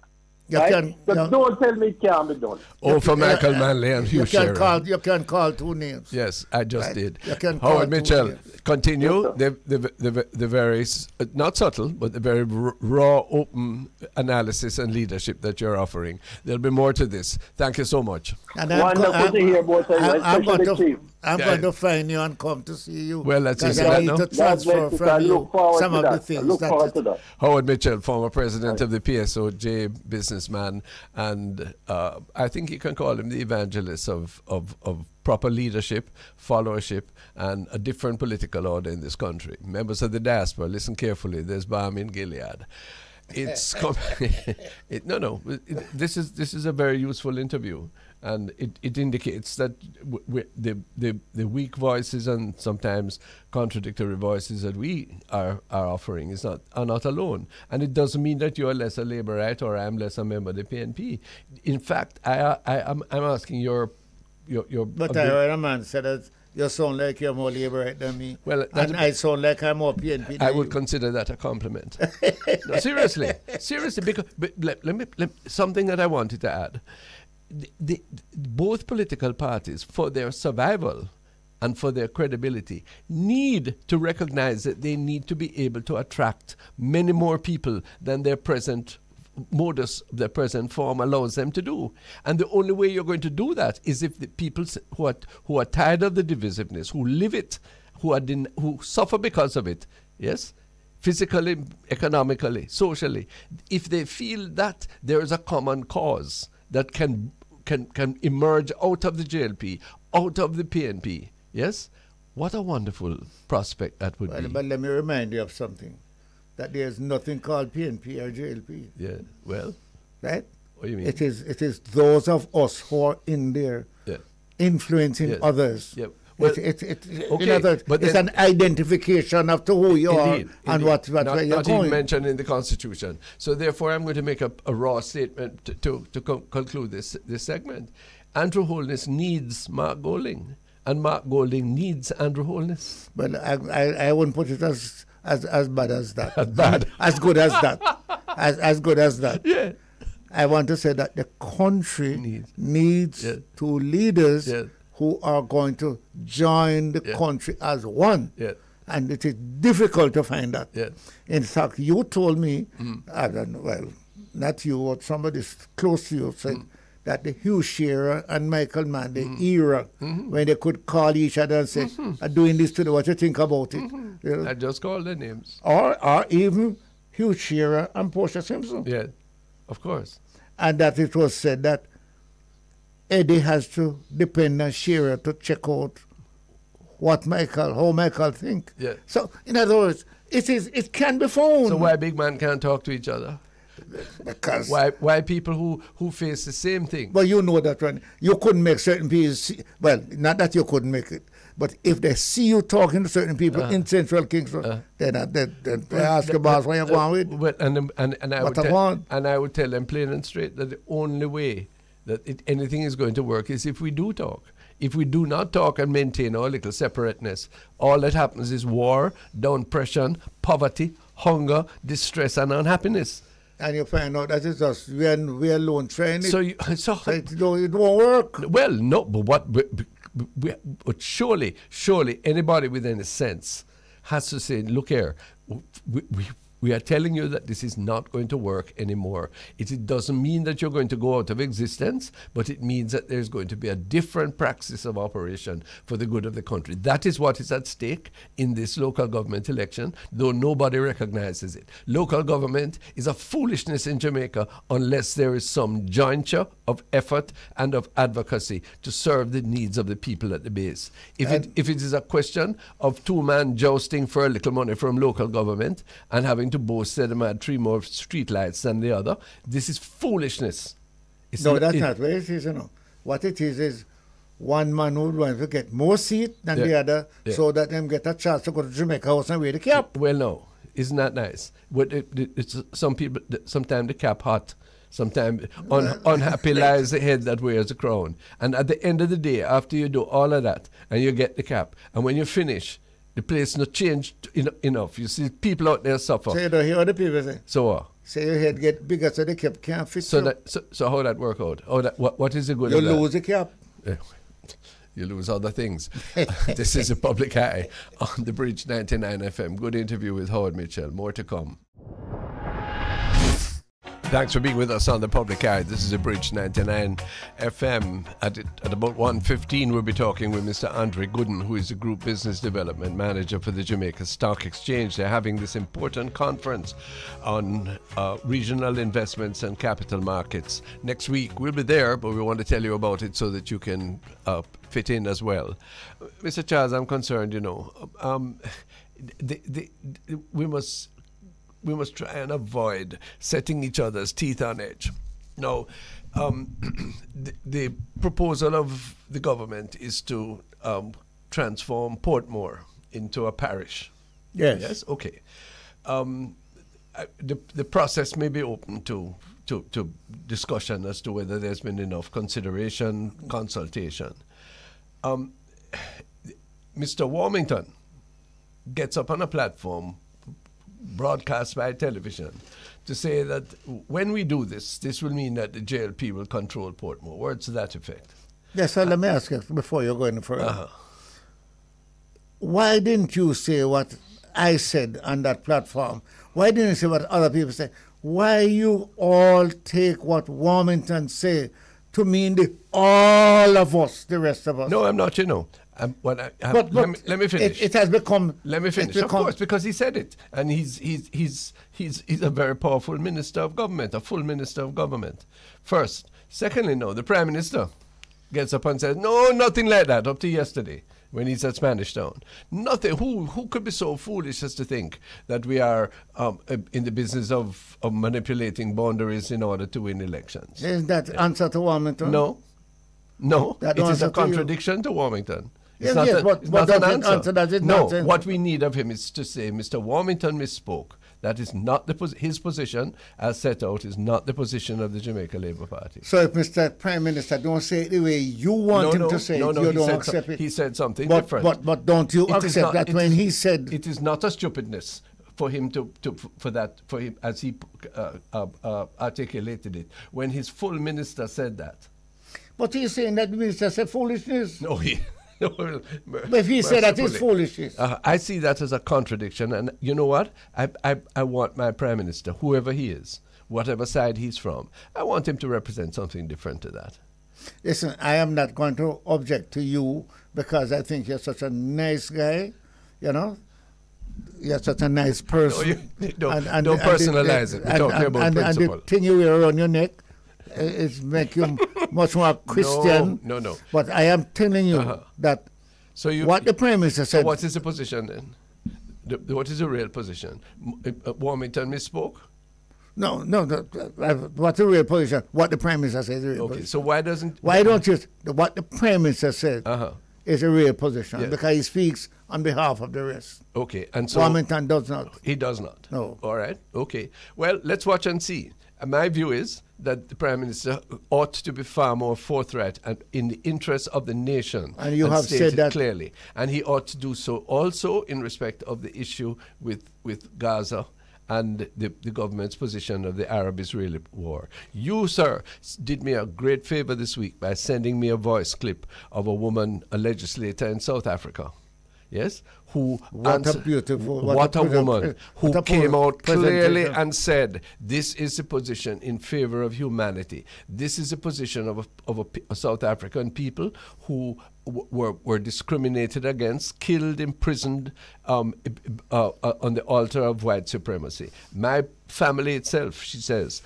Right? Don't tell me it can't be done. For Michael Manley and Hugh Sherry. You can call two names. Yes, I just did. You can Howard Mitchell, continue Yes, the very, not subtle, but the very raw, open analysis and leadership that you're offering. There'll be more to this. Thank you so much. And wonderful to hear both of you, especially the Chief. I'm going to find you and come to see you. Well, let's see I that need now. to transfer from you some of the things. Look forward to that. Howard Mitchell, former president of the PSOJ, businessman, and I think you can call him the evangelist of proper leadership, followership, and a different political order in this country. Members of the diaspora, listen carefully. There's balm in Gilead. This is a very useful interview, and it indicates that the weak voices and sometimes contradictory voices that we are offering are not alone. And it doesn't mean that you're less a Labourite or I'm less a member of the PNP. In fact, I'm asking your. But I heard a man say that you sound like you're more Labourite than me. Well, and I sound like I'm more PNP than I would consider that a compliment. No, seriously, because let me something that I wanted to add. Both political parties, for their survival and for their credibility, need to recognize that they need to be able to attract many more people than their present modus, their present form allows them to do. And the only way you're going to do that is if the people who are tired of the divisiveness, who live it, who suffer because of it, yes, physically, economically, socially, if they feel that there is a common cause that can emerge out of the JLP, out of the PNP, yes, what a wonderful prospect that would be. But let me remind you of something. That there's nothing called PNP or JLP. Yeah, well. Right? What do you mean? It is those of us who are in there influencing others. Yeah. Well, it's an identification of who you are and what you're going. Not even mentioned in the Constitution. So therefore, I'm going to make a raw statement to conclude this segment. Andrew Holness needs Mark Goling. and Mark Golding needs Andrew Holness. Well, I wouldn't put it as bad as that. As bad. As good as that. As good as that. Yeah. I want to say that the country needs two leaders who are going to join the country as one. Yeah. And it is difficult to find that. Yeah. In fact, you told me, I don't know, well, not you, or somebody close to you said that the Hugh Shearer and Michael Mann, the era when they could call each other and say, I'm doing this today, what you think about it? You know? I just call their names. Or even Hugh Shearer and Portia Simpson. Yeah, of course. And that it was said that Eddie has to depend on Shearer to check out how Michael think. Yeah. So, in other words, it can be found. So why big man can't talk to each other? Because why people who face the same thing? Well, you know that one. You couldn't make certain people well, not that you couldn't make it, but if they see you talking to certain people in Central Kingston, then they ask your boss what you're going with. Well, and I would tell them plain and straight that the only way that anything is going to work is if we do talk. If we do not talk and maintain our little separateness, all that happens is war, downpression, poverty, hunger, distress, and unhappiness. And you find out that it's just we alone trying it. So it won't work. Well, no, but surely anybody with any sense has to say, look here, we are telling you that this is not going to work anymore. It doesn't mean that you're going to go out of existence, but it means that there's going to be a different praxis of operation for the good of the country. That is what is at stake in this local government election, though nobody recognizes it. Local government is a foolishness in Jamaica unless there is some jointure of effort and of advocacy to serve the needs of the people at the base. If it is a question of two-man jousting for a little money from local government and having to boast that them had 3 more streetlights than the other, this is foolishness. That's not what it is, you know. What it is one man would want to get more seat than the other so that them get a chance to go to Jamaica House and wear the cap. Well, no. Isn't that nice? But it's some people, sometimes the cap hot, sometimes unhappy lies the head that wears the crown. And at the end of the day, after you do all of that, and you get the cap, and when you finish, the place not changed enough. You see people out there suffer. So you don't hear what the people say. So what? Say your head get bigger so the cap can't fit so how that work out? What is the good of that? You lose the cap. You lose other things. This is a Public Eye on the Bridge 99 FM. Good interview with Howard Mitchell. More to come. Thanks for being with us on the Public Eye. This is a Bridge 99 FM. At about 1:15, we'll be talking with Mr. Andre Gooden, who is the Group Business Development Manager for the Jamaica Stock Exchange. They're having this important conference on regional investments and capital markets. Next week, we'll be there, but we want to tell you about it so that you can fit in as well. Mr. Charles, I'm concerned, we must try and avoid setting each other's teeth on edge. Now, the proposal of the government is to transform Portmore into a parish. Yes. Yes. Okay. The process may be open to discussion as to whether there's been enough consideration, consultation. Mr. Warmington gets up on a platform broadcast by television to say that when we do this will mean that the JLP will control Portmore. Words to that effect. Yes, so let me ask you before you go any further. Why didn't you say what I said on that platform? Why didn't you say what other people say? Why you all take what Warmington say to mean all of us, the rest of us? No, I'm not, let me finish. It has become. Let me finish. Of course, because he said it, and he's a very powerful minister of government, a full minister of government. First, secondly, no, the Prime Minister gets up and says, no, nothing like that. Up to yesterday, when he's at Spanish Town, nothing. Who could be so foolish as to think that we are in the business of manipulating boundaries in order to win elections? Isn't that answer to Warmington? No, it is a contradiction to Warmington. It's not an answer. What we need of him is to say, Mr. Warmington misspoke. That is not his position, as set out, is not the position of the Jamaica Labour Party. So if Mr. Prime Minister don't say it the way you want him to say it, you don't accept it? He said something different. But don't you accept that when he said... It is not a stupidness for him for him as he articulated it, when his full minister said that. But he's saying that the minister said foolishness. No, but if he said that it's foolishness. I see that as a contradiction, and you know what? I want my Prime Minister, whoever he is, whatever side he's from, I want him to represent something different to that. Listen, I am not going to object to you because I think you're such a nice guy, you know? You're such a nice person. No, don't personalize it. We're talking about principle. And the thing you wear around your neck is make you much more Christian. No. But I am telling you that what the Prime Minister said... So what is the position then? What is the real position? Warmington misspoke? No. What's the real position? What the Prime Minister said is the real position. So why doesn't... Why don't you... What the Prime Minister said is a real position, yes, because he speaks on behalf of the rest. Okay, and so... Warmington does not. He does not? No. All right, okay. Well, let's watch and see. My view is that the Prime Minister ought to be far more forthright and in the interest of the nation. And you have said that clearly. And he ought to do so also in respect of the issue with Gaza and the government's position of the Arab-Israeli war. You, sir, did me a great favor this week by sending me a voice clip of a woman, a legislator in South Africa. Yes, what a woman who came out clearly and said, this is a position in favor of humanity. This is a position of a South African people who were discriminated against, killed, imprisoned on the altar of white supremacy. My family itself, she says,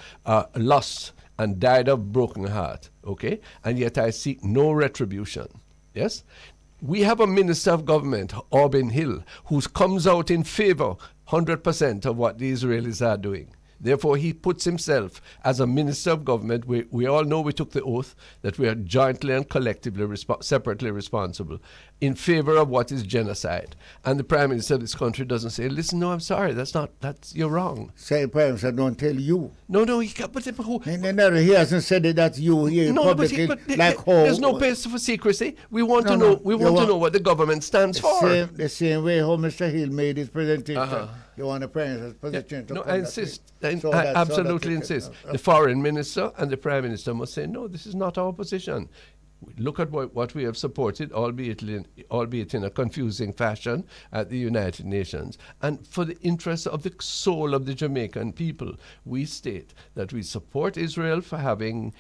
lost and died of broken heart, okay? And yet I seek no retribution, yes? We have a Minister of Government, Aubin Hill, who comes out in favor 100% of what the Israelis are doing. Therefore, he puts himself as a Minister of Government. We all know we took the oath that we are jointly and collectively, separately responsible in favor of what is genocide. And the Prime Minister of this country doesn't say, listen, no, I'm sorry, you're wrong. Say, Prime Minister, don't tell you. No, he can't, but who? No, he hasn't said it, that's you here in public. There's no basis for secrecy. We want to know what the government stands for. The same way how Mr. Hill made his presentation. You want the Prime Minister's position to No, I insist. I absolutely insist. The Foreign Minister and the Prime Minister must say, no, this is not our position. Look at what we have supported, albeit in a confusing fashion, at the United Nations. And for the interest of the soul of the Jamaican people, we state that we support Israel for having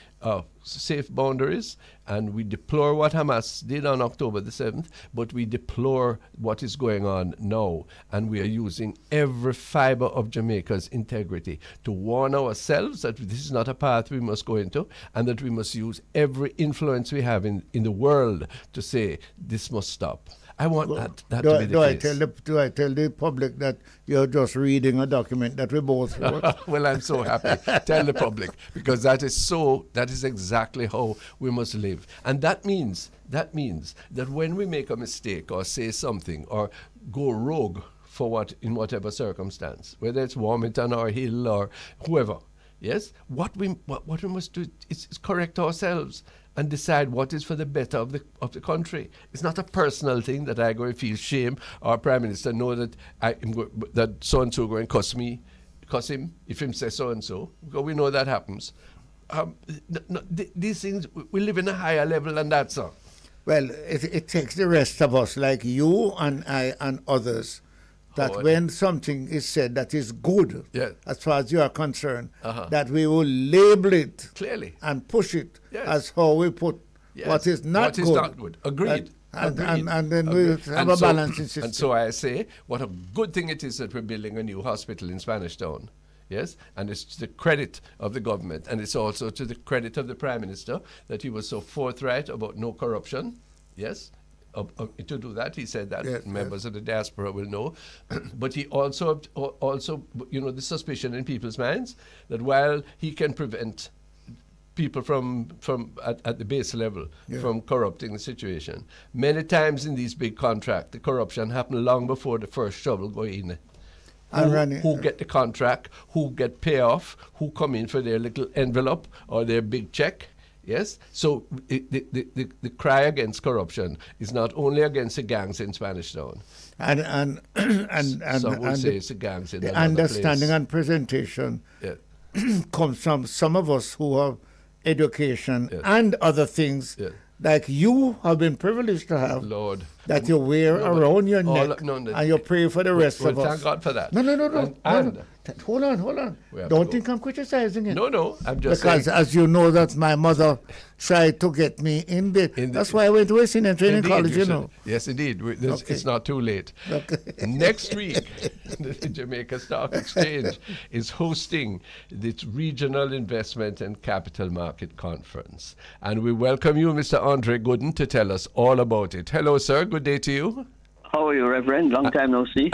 safe boundaries, and we deplore what Hamas did on October the 7th, but we deplore what is going on now. And we are using every fiber of Jamaica's integrity to warn ourselves that this is not a path we must go into, and that we must use every influence we have in the world to say this must stop. I want that to be the case. Do I tell the public that you're just reading a document that we both wrote? Well, I'm so happy. Tell the public, because that is exactly how we must live. And that means that when we make a mistake or say something or go rogue in whatever circumstance, whether it's Warmington or Hill or whoever, yes, what we must do is correct ourselves and decide what is for the better of the country. It's not a personal thing that I go and feel shame, or Prime Minister know that that so and so going to cuss him if him say so and so, because we know that happens. These things, we live in a higher level than that, sir. Well, it takes the rest of us, like you and I and others, that when something is said that is good, as far as you are concerned, that we will label it clearly and push it as how we put what is not good. What is not good. Agreed. And then we have a balancing system. And so I say, what a good thing it is that we're building a new hospital in Spanish Town. Yes, and it's to the credit of the government, and it's also to the credit of the Prime Minister that he was so forthright about no corruption. Yes. To do that, he said that members of the diaspora will know. But he also, the suspicion in people's minds that while he can prevent people from at the base level from corrupting the situation, many times in these big contracts, the corruption happened long before the first shovel go in. who get the contract, who get payoff, who come in for their little envelope or their big check. Yes, so the cry against corruption is not only against the gangs in Spanish Town. And some would say it's the gangs in the another understanding place. and presentation comes from some of us who have education and other things like you have been privileged to have. Lord. That you wear around your neck and you pray for the rest of us. Thank God for that. No. Hold on. Don't think I'm criticizing it. No, I'm just because saying. As you know, that my mother tried to get me in bed. That's why I went to a senior training college, you know. Yes, indeed. It's not too late. Okay. Next week, the Jamaica Stock Exchange is hosting its Regional Investment and Capital Market Conference. And we welcome you, Mr. Andre Gooden, to tell us all about it. Hello, sir. Good day to you. How are you, Reverend? Long time no see.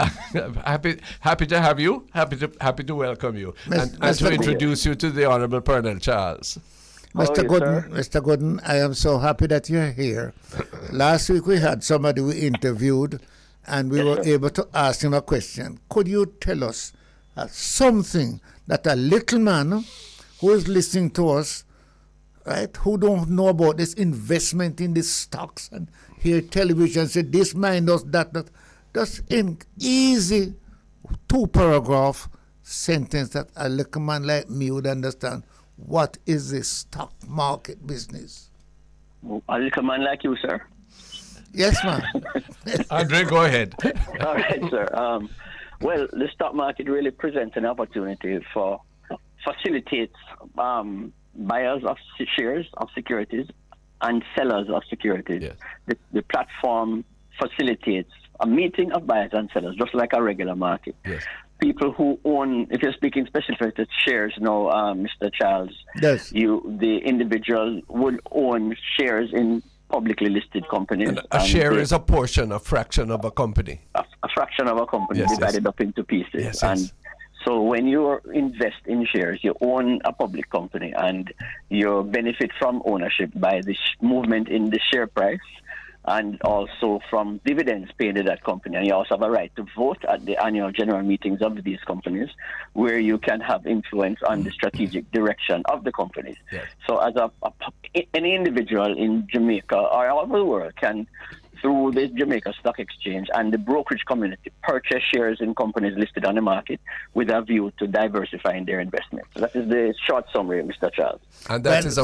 happy to have you. Happy to welcome you, and to introduce you to the Honourable Colonel Charles. Mr. Gooden, I am so happy that you're here. Last week we had somebody we interviewed, and we were able to ask him a question. Could you tell us something that a little man who is listening to us, right, who don't know about this investment in the stocks and hear television say this mind does that, just in easy 2-paragraph sentence that a little man like me would understand. What is the stock market business? A little man like you, sir. Yes, ma'am. Andre, go ahead. All right, sir. Well, the stock market really presents an opportunity for facilitates buyers of shares of securities and sellers of securities. Yes. The platform facilitates a meeting of buyers and sellers, just like a regular market. Yes. People who own, if you're speaking specifically to shares now, Mr. Charles, yes, the individual would own shares in publicly listed companies. And a share is a portion, a fraction of a company. A fraction of a company divided up into pieces. Yes, and so when you invest in shares, you own a public company and you benefit from ownership by the movement in the share price and also from dividends paid to that company. And you also have a right to vote at the annual general meetings of these companies where you can have influence on the strategic direction of the companies. Yes. So as any individual in Jamaica or all over the world can, through the Jamaica Stock Exchange and the brokerage community, purchase shares in companies listed on the market with a view to diversifying their investments. So that is the short summary, Mr. Charles. And that is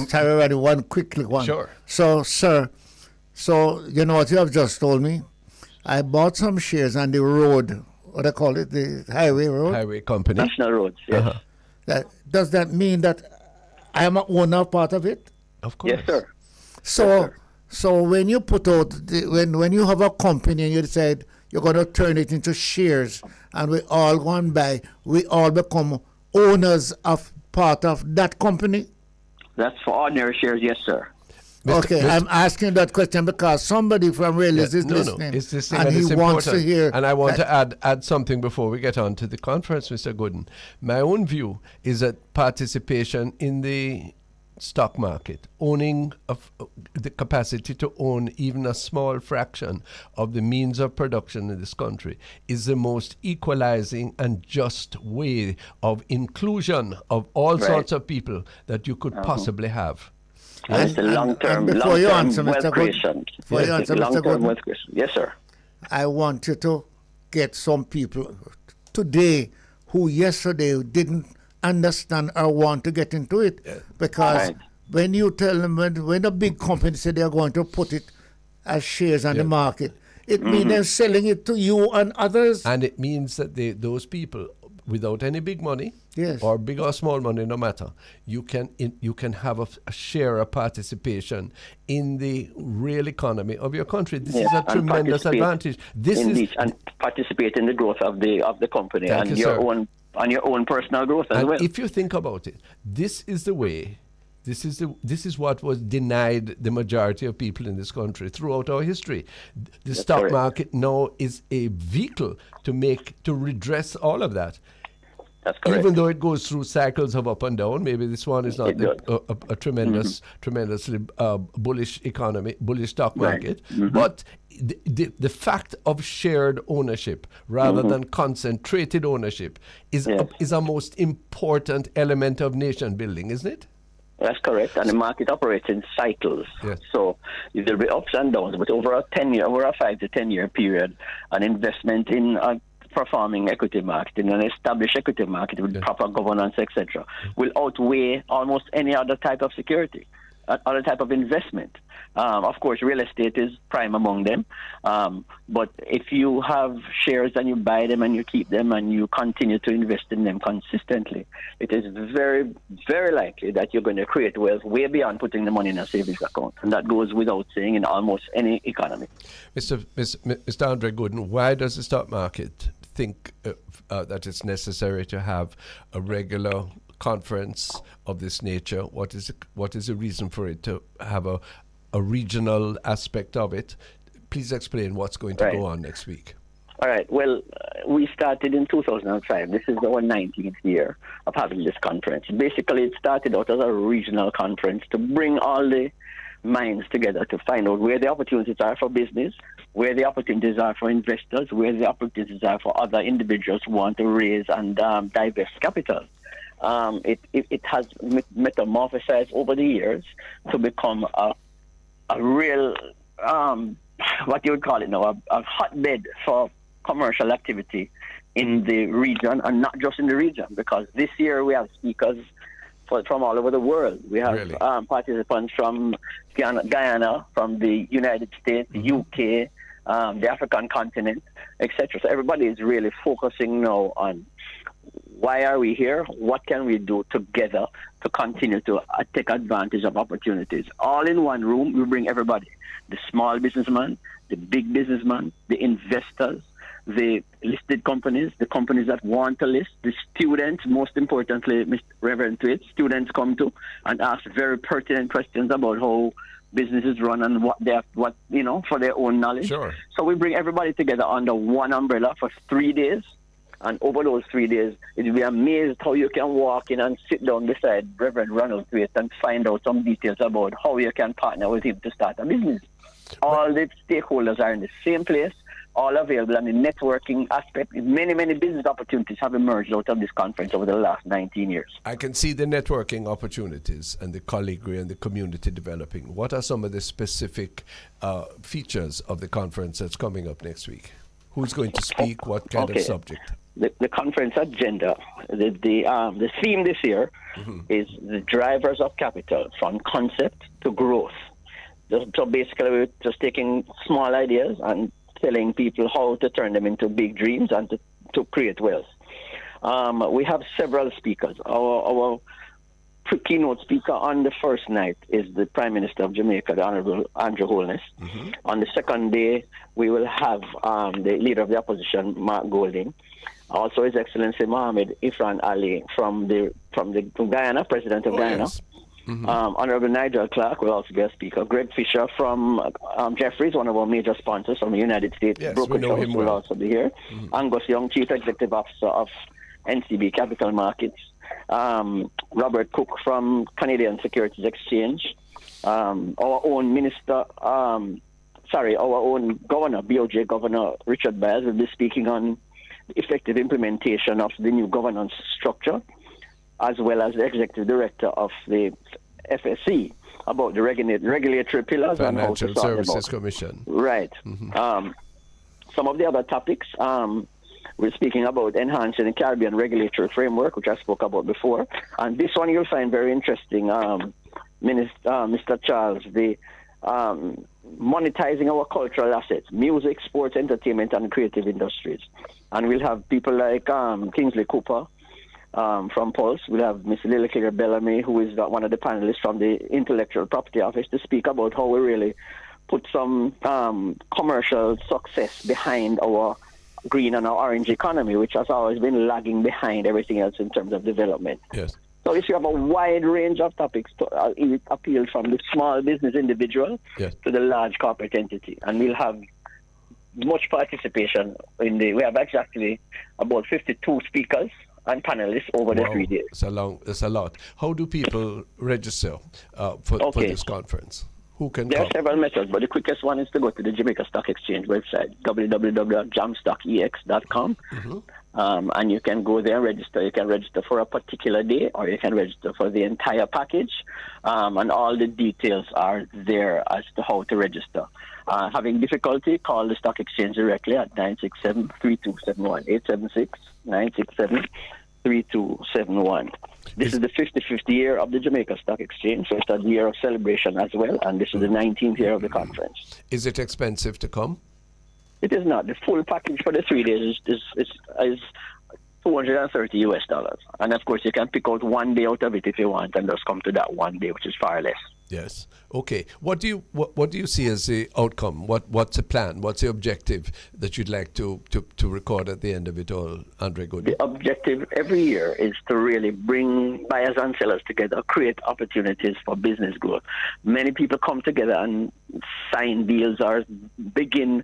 one quickly one. Sure. So, sir, you know what you have just told me? I bought some shares on the road, what I call it, the highway road? Highway company. National roads, yes. Does that mean that I am an owner of part of it? Of course. Yes, sir. So when you put out, when you have a company and you decide you're going to turn it into shares and we all go and buy, we all become owners of part of that company? That's for ordinary shares, yes, sir. I'm asking that question because somebody from Railways is listening, and he wants to hear. And I want to add something before we get on to the conference, Mr. Gooden. My own view is that participation in the stock market, owning the capacity to own even a small fraction of the means of production in this country, is the most equalizing and just way of inclusion of all sorts of people that you could possibly have. It's a long-term wealth creation. Yes, sir. I want you to get some people today who yesterday didn't understand or want to get into it, because when you tell them, when a big company say they're going to put it as shares on the market, it means they're selling it to you and others. And it means that those people, without any big money, or big or small money, no matter, you can have a share, a participation in the real economy of your country. This is a tremendous advantage. And participate in the growth of the company and your own personal growth as well. If you think about it, this is the way. This is what was denied the majority of people in this country throughout our history. The stock market now is a vehicle to redress all of that. That's correct. Even though it goes through cycles of up and down, maybe this one is not a tremendously bullish economy, bullish stock market. But the fact of shared ownership rather than concentrated ownership is a most important element of nation building, isn't it? That's correct, and the market operates in cycles. Yes. So there'll be ups and downs, but over a 5 to 10 year period, an investment in a performing equity market, in an established equity market with proper governance, etc., will outweigh almost any other type of security, other type of investment. Of course, real estate is prime among them. But if you have shares and you buy them and you keep them and you continue to invest in them consistently, it is very, very likely that you're going to create wealth way beyond putting the money in a savings account. And that goes without saying in almost any economy. Mr. Andre Gooden, why does the stock market think that it's necessary to have a regular conference of this nature? What is the reason for it to have a regional aspect of it? Please explain what's going to go on next week. All right. Well, we started in 2005. This is our 19th year of having this conference. Basically, it started out as a regional conference to bring all the minds together to find out where the opportunities are for business, where the opportunities are for investors, where the opportunities are for other individuals who want to raise and divest capital. It has metamorphosized over the years to become a real, what you would call it now, a hotbed for commercial activity in the region, and not just in the region, because this year we have speakers from all over the world. We have participants from Guyana, from the United States, the UK, the African continent, etc. So everybody is really focusing now on why are we here? What can we do together to continue to take advantage of opportunities? All in one room, we bring everybody. The small businessman, the big businessman, the investors, the listed companies, the companies that want to list, the students, most importantly, Mr. Reverend Tweets, students come to and ask very pertinent questions about how businesses run and what for their own knowledge. Sure. So we bring everybody together under one umbrella for 3 days. And over those 3 days, you'll be amazed how you can walk in and sit down beside Reverend Ronald Thwaite and find out some details about how you can partner with him to start a business. All the stakeholders are in the same place, all available, and the networking aspect. Many, many business opportunities have emerged out of this conference over the last 19 years. I can see the networking opportunities and the colleaguery and the community developing. What are some of the specific features of the conference that's coming up next week? Who's going to speak? What kind of subject? The conference agenda, the theme this year is the drivers of capital from concept to growth. So basically, we're just taking small ideas and telling people how to turn them into big dreams and to create wealth. We have several speakers. Our keynote speaker on the first night is the Prime Minister of Jamaica, the Honorable Andrew Holness. On the second day, we will have the Leader of the Opposition, Mark Golding. Also, His Excellency Mohammed Ifran Ali from Guyana, President of Guyana. Yes. Honorable Nigel Clark will also be a speaker. Greg Fisher from Jefferies, one of our major sponsors from the United States Brokerage House, will also be here. Angus Young, Chief Executive Officer of NCB Capital Markets. Robert Cook from Canadian Securities Exchange. Our own minister, our own governor, BOJ Governor Richard Byles, will be speaking on the effective implementation of the new governance structure, as well as the executive director of the FSC about the regulatory pillars and how to Financial Services Commission. Right. Some of the other topics, we're speaking about enhancing the Caribbean regulatory framework, which I spoke about before. And this one you'll find very interesting, Mr. Charles, the monetizing our cultural assets, music, sports, entertainment, and creative industries. And we'll have people like Kingsley Cooper from Pulse. We'll have Ms. Lily Claire Bellamy, who is one of the panelists from the Intellectual Property Office, to speak about how we really put some commercial success behind our green and our orange economy, which has always been lagging behind everything else in terms of development. Yes. So if you have a wide range of topics, it appeals from the small business individual to the large corporate entity. And we'll have much participation we have exactly about 52 speakers and panelists over the 3 days. It's a lot. How do people register for this conference? Who can There come? are several methods, but the quickest one is to go to the Jamaica Stock Exchange website, www.jamstockex.com. And you can go there and register. You can register for a particular day, or you can register for the entire package. And all the details are there as to how to register. Having difficulty, call the Stock Exchange directly at 967-3271, 876-967-3271. This is the 55th year of the Jamaica Stock Exchange, so it's a year of celebration as well, and this is the 19th year of the conference. Is it expensive to come? It is not. The full package for the 3 days is $230 US. And of course, you can pick out 1 day out of it if you want, and just come to that 1 day, which is far less. Yes. Okay. What do you see as the outcome? What's the plan? What's the objective that you'd like to record at the end of it all, Andre Gooden? The objective every year is to really bring buyers and sellers together, create opportunities for business growth. Many people come together and sign deals or begin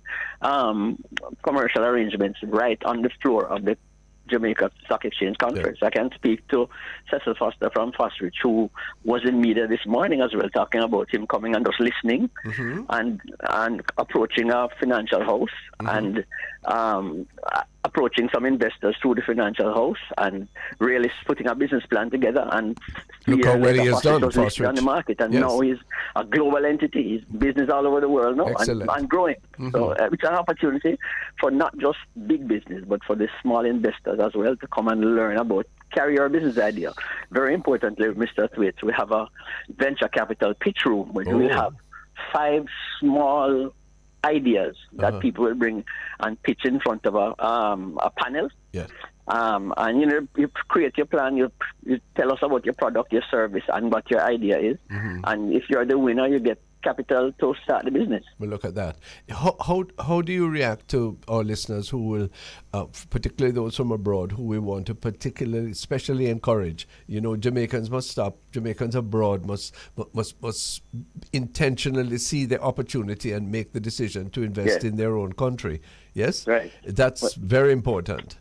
commercial arrangements right on the floor of the Jamaica Stock Exchange conference. Yeah. I can speak to Cecil Foster from Fosterich, who was in media this morning as well, talking about him coming and just listening and approaching a financial house and approaching some investors through the financial house and really putting a business plan together. And look how well he has done, Fosterich, on the market, and now he's a global entity. He's business all over the world now and growing. So it's an opportunity for not just big business, but for the small investors as well to come and learn about carry your business idea. Very importantly, Mr. Thwaites, we have a venture capital pitch room where we have 5 small ideas that people will bring and pitch in front of a panel. Yes. And you create your plan, you tell us about your product, your service, and what your idea is. And if you're the winner, you get capital to start the business. Well, look at that. How do you react to our listeners who will, particularly those from abroad, who we want to particularly, especially encourage? Jamaicans must stop. Jamaicans abroad must intentionally see the opportunity and make the decision to invest in their own country. Yes, right. That's very important.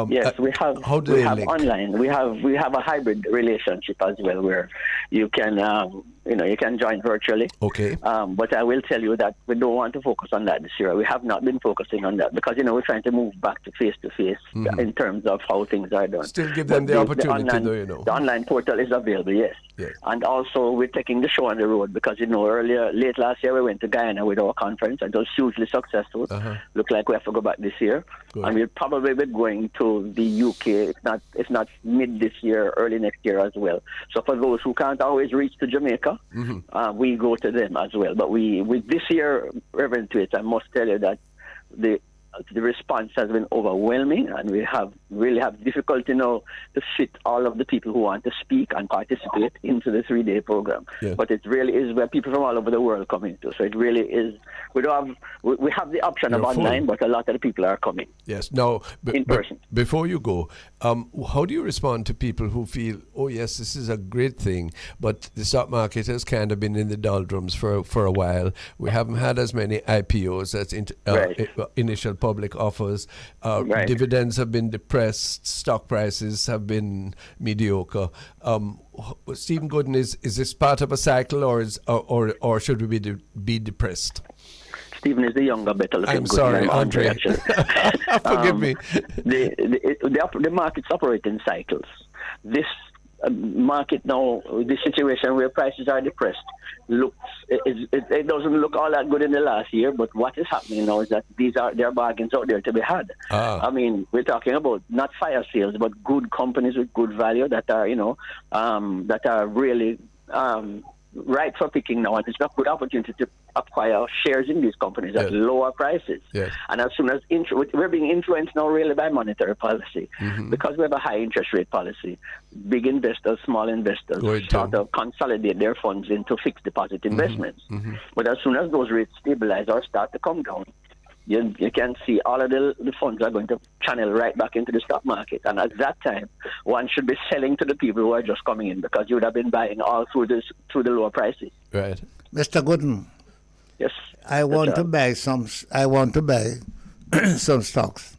Yes, we have. How do they link? Online? We have a hybrid relationship as well, where you can you can join virtually. Okay. But I will tell you that we don't want to focus on that this year. We have not been focusing on that because we're trying to move back to face in terms of how things are done. Still give them the opportunity, The online portal is available. Yes. And also we're taking the show on the road because late last year we went to Guyana with our conference and it was hugely successful. Look like we have to go back this year. Good. And we'll probably be going to the UK, if not mid this year, early next year as well. So for those who can't always reach to Jamaica, we go to them as well. But with this year, Reverend Thwaites, I must tell you that the response has been overwhelming, and we really have difficulty now to fit all of the people who want to speak and participate into the 3-day program. Yeah. But it really is where people from all over the world come into. So it really is. We have the option of online, but a lot of the people are coming. Yes. Now, in person. Before you go, how do you respond to people who feel, oh yes, this is a great thing, but the stock market has kind of been in the doldrums for a while. We haven't had as many IPOs as initial public offers. Dividends have been depressed. Stock prices have been mediocre. Stephen Gooden, is this part of a cycle, or should we be depressed? Stephen is the younger, better looking. I'm sorry, Andre. Forgive me. The markets operate in cycles. This market now, the situation where prices are depressed, it doesn't look all that good in the last year. But what is happening now is that there are bargains out there to be had. I mean, we're talking about not fire sales, but good companies with good value that are that are really right for picking now, and it's a good opportunity to acquire shares in these companies at lower prices. Yes. And as soon as we're being influenced now really by monetary policy, because we have a high interest rate policy, big investors, small investors sort of consolidate their funds into fixed deposit investments. But as soon as those rates stabilize or start to come down, you can see all of the funds are going to channel right back into the stock market. And at that time, one should be selling to the people who are just coming in, because you would have been buying all through the lower prices. Right. Mr. Gooden. Yes. I want to buy some stocks.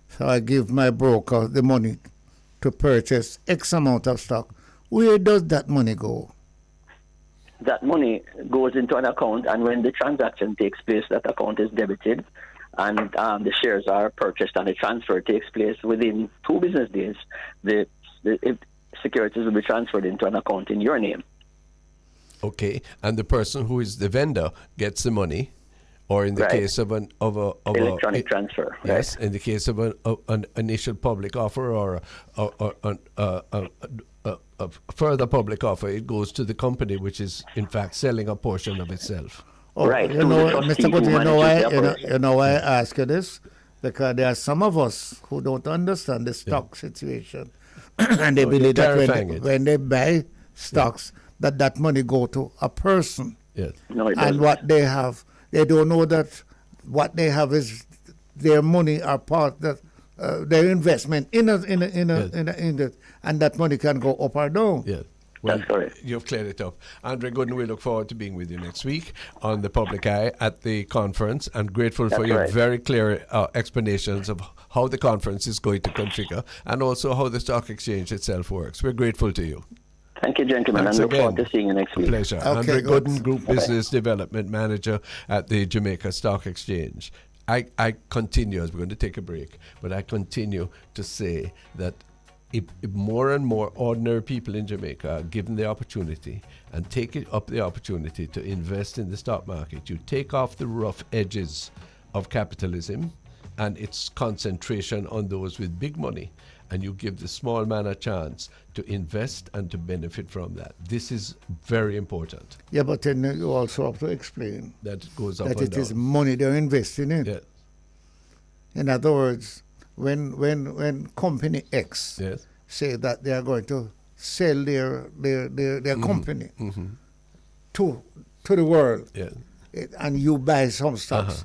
So I give my broker the money to purchase X amount of stock, where does that money go? That money goes into an account, and when the transaction takes place, that account is debited, and the shares are purchased, and the transfer takes place within 2 business days. The securities will be transferred into an account in your name. Okay, and the person who is the vendor gets the money, or in the case of an electronic transfer. Yes, right. in the case of an initial public offer or a further public offer, it goes to the company, which is in fact selling a portion of itself. Oh, Right. you know, Mr. Good, you know why I ask you this? Because there are some of us who don't understand the stock situation, and they believe that when they buy stocks, that money go to a person. Yes. No, it And doesn't. what they have, they don't know that what they have is their money are part that their investment in it, and that money can go up or down. Yes. Well, That's correct. you've cleared it up. Andre Gooden, we look forward to being with you next week on the Public Eye at the conference, and grateful for That's your right. very clear explanations of how the conference is going to configure and also how the stock exchange itself works. We're grateful to you. Thank you, gentlemen, Thanks and look again. forward to seeing you next A week. pleasure. Okay, Andre good. Gooden, Group Business Development Manager at the Jamaica Stock Exchange. I continue, as we're going to take a break, but I continue to say that if more and more ordinary people in Jamaica are given the opportunity and take it up the opportunity to invest in the stock market, you take off the rough edges of capitalism and its concentration on those with big money, and you give the small man a chance to invest and to benefit from that. This is very important. Yeah, but then you also have to explain That it goes up that and it down. is money they're investing in. Yeah. In other words, when company X Yes. say that they are going to sell their company to the world, Yeah. and you buy some stocks,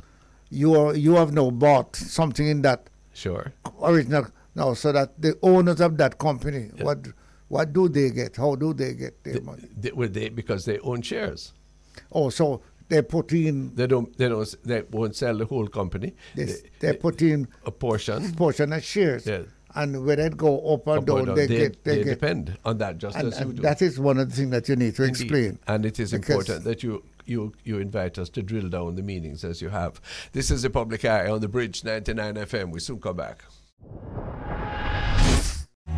you have now bought something in that Sure. original now, so that the owners of that company, what do they get? How do they get their money? Because they own shares. Oh, so they put in They won't sell the whole company. they put in a portion. of shares, Yeah. and whether it go up or Up or down, down. they They get. depend on that, just as you And do. that is one of the things that you need to Indeed. explain. And it is Because- important that you invite us to drill down the meanings as you have. This is the Public Eye on the Bridge 99 FM. We soon come back.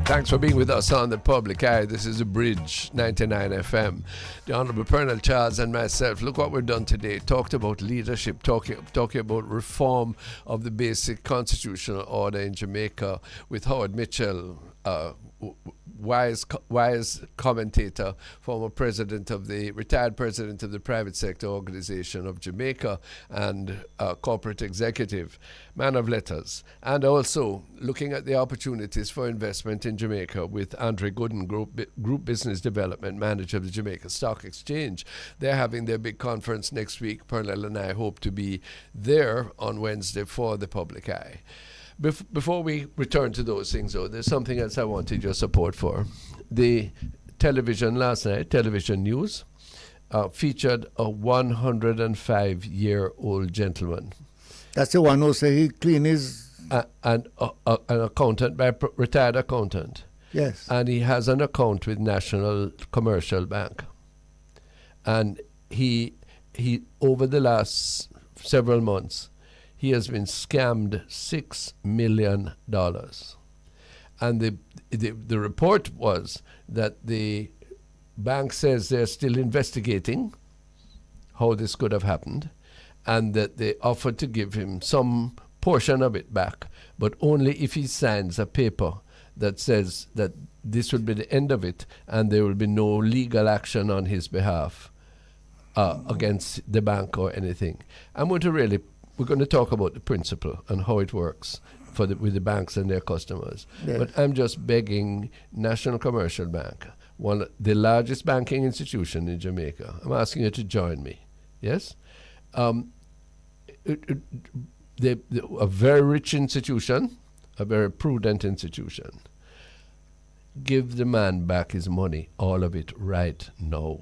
Thanks for being with us on the Public Eye. This is the Bridge 99 FM. The Honourable Colonel Charles and myself, look what we've done today. Talked about leadership, talking about reform of the basic constitutional order in Jamaica with Howard Mitchell, wise commentator, former retired president of the private sector organization of Jamaica, and corporate executive, man of letters, and also looking at the opportunities for investment in Jamaica with Andre Gooden, Group Business Development Manager of the Jamaica Stock Exchange. They're having their big conference next week. Pernell and I hope to be there on Wednesday for the Public Eye. Before we return to those things, though, there's something else I wanted your support for. The television last night, television news, featured a 105-year-old gentleman. That's the one who say he clean his. An accountant, retired accountant. Yes. And he has an account with National Commercial Bank. And he over the last several months, he has been scammed $6 million. And the report was that the bank says they're still investigating how this could have happened, and that they offered to give him some portion of it back, but only if he signs a paper that says that this will be the end of it and there will be no legal action on his behalf against the bank or anything. We're going to talk about the principle and how it works with the banks and their customers. Yes. But I'm just begging National Commercial Bank, the largest banking institution in Jamaica, I'm asking you to join me. Yes? A very rich institution, a very prudent institution. Give the man back his money, all of it, right now.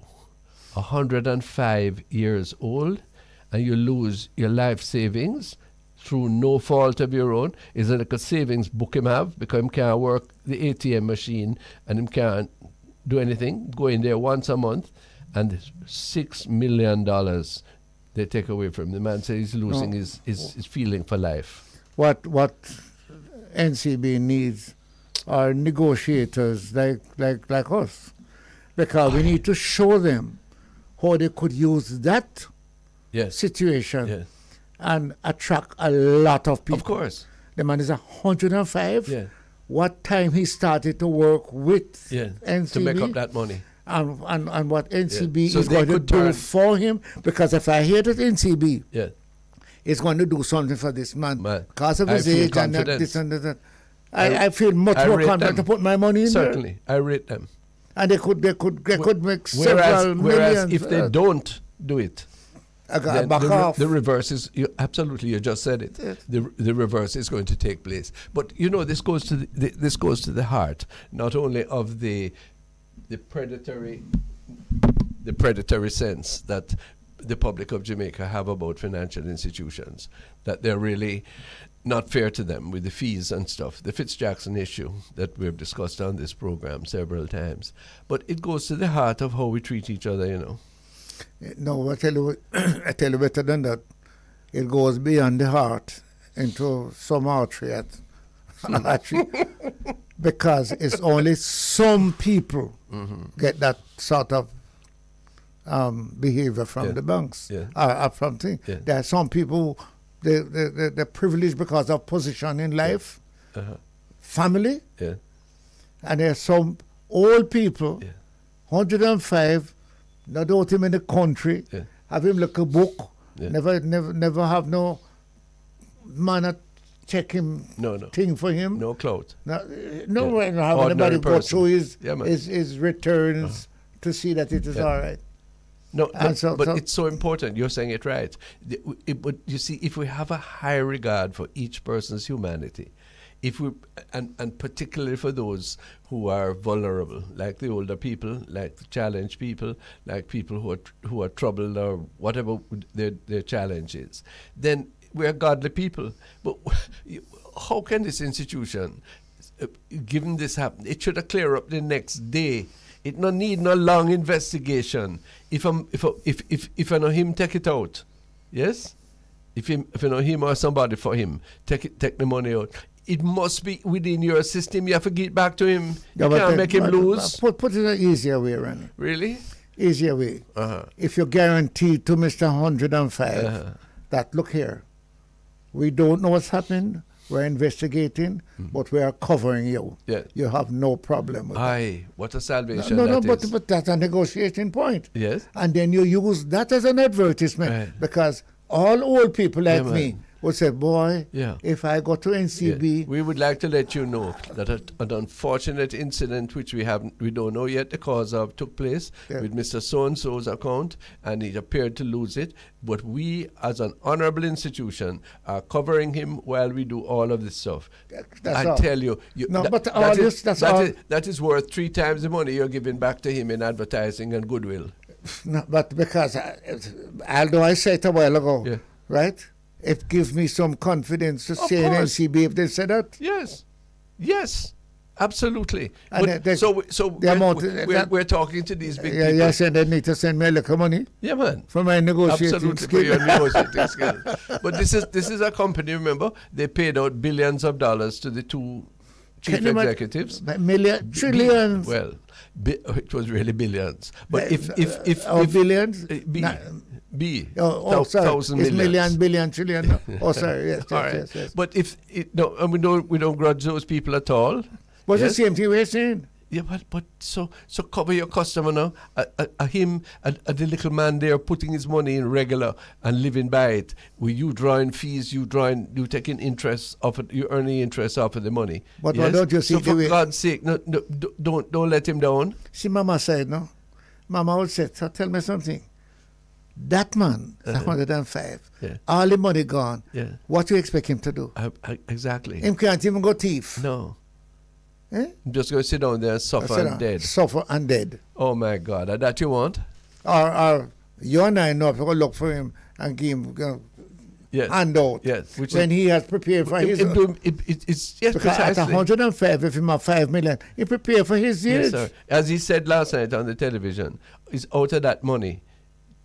105 years old, and you lose your life savings, through no fault of your own. Is it like a savings book him have because him can't work the ATM machine and him can't do anything. Go in there once a month and $6 million they take away from him. The man says he's losing his feeling for life. What NCB needs are negotiators like us, because we need to show them how they could use that situation and attract a lot of people. Of course. The man is 105. Yeah. What time he started to work with NCB to make up that money. And what NCB So is going to do for him. Because if I hear that NCB is going to do something for this man because of his age and that, this and that, I feel much more confident to put my money in there. Certainly, I rate them. And they could make several millions. Whereas if they don't do it, then the reverse is you just said it. Yes. The reverse is going to take place. But this goes to the heart, not only of the predatory sense that the public of Jamaica have about financial institutions, that they're really not fair to them with the fees and stuff. The Fitz-Jackson issue that we've discussed on this program several times. But it goes to the heart of how we treat each other, No, I tell you better than that. It goes beyond the heart into some artery, because it's only some people get that sort of behavior from the banks. From things. There are some people they're privileged because of position in life, family, and there are some old people, 105. Not out him in the country, have him look a book, never have no man check him thing for him. No clout. No have anybody go through his returns to see that it is all right. No, but it's so important. You're saying it right. But you see, if we have a high regard for each person's humanity, and particularly for those who are vulnerable, like the older people, like the challenged people, like people who are troubled or whatever their challenge is, then we are godly people. But how can this institution, given this happen, it should have cleared up the next day. It no need no long investigation. If I know him, take it out. Yes, if I know him or somebody for him, take the money out. It must be within your system. You have to get back to him. You can't make him lose. Put it an easier way, Ronnie. Really? Easier way. If you're guaranteed to Mr. 105 that, look here, we don't know what's happened, we're investigating, but we are covering you. You have no problem with that. What a salvation but that's a negotiating point. Yes. And then you use that as an advertisement, because all old people like me would say, boy, if I go to NCB... We would like to let you know that an unfortunate incident, which we don't know yet the cause of, took place with Mr. So-and-so's account, and he appeared to lose it. But we, as an honorable institution, are covering him while we do all of this stuff. Tell you... that is worth 3 times the money you're giving back to him in advertising and goodwill. No, but because, although I said it a while ago, right? It gives me some confidence to say in NCB if they say that. Yes, absolutely. And we're talking to these big people. Yes, and they need to send me a little money. Yeah, man. For my negotiating skill. For your negotiating skill. But this is a company, remember, they paid out billions of dollars to the 2 chief executives. Trillions. Well, it was really billions. But if billions? Sorry. 1,000 millions. Million, billion, trillion. No? Oh, sorry. Yes. But we don't grudge those people at all. But the same thing we're saying. Yeah, but so cover your customer now. The little man there putting his money in regular and living by it. With you drawing fees, you taking interest off it, you earning interest off of the money. But why don't you see? So for God's sake, don't let him down. See, Mama said no. Mama would say, so tell me something. That man, 105, all the money gone. What do you expect him to do? Exactly. Him can't even go thief. No. I'm just going to sit down there and suffer and dead. Suffer and dead. Oh my God, that you want? Or you and I know if we go look for him and give him Yes. handout. Yes. Which when he has prepared for his... It's yes, because at precisely. 105, if he have 5 million, he prepared for his Yes, years. sir. As he said last night on the television, is out of that money,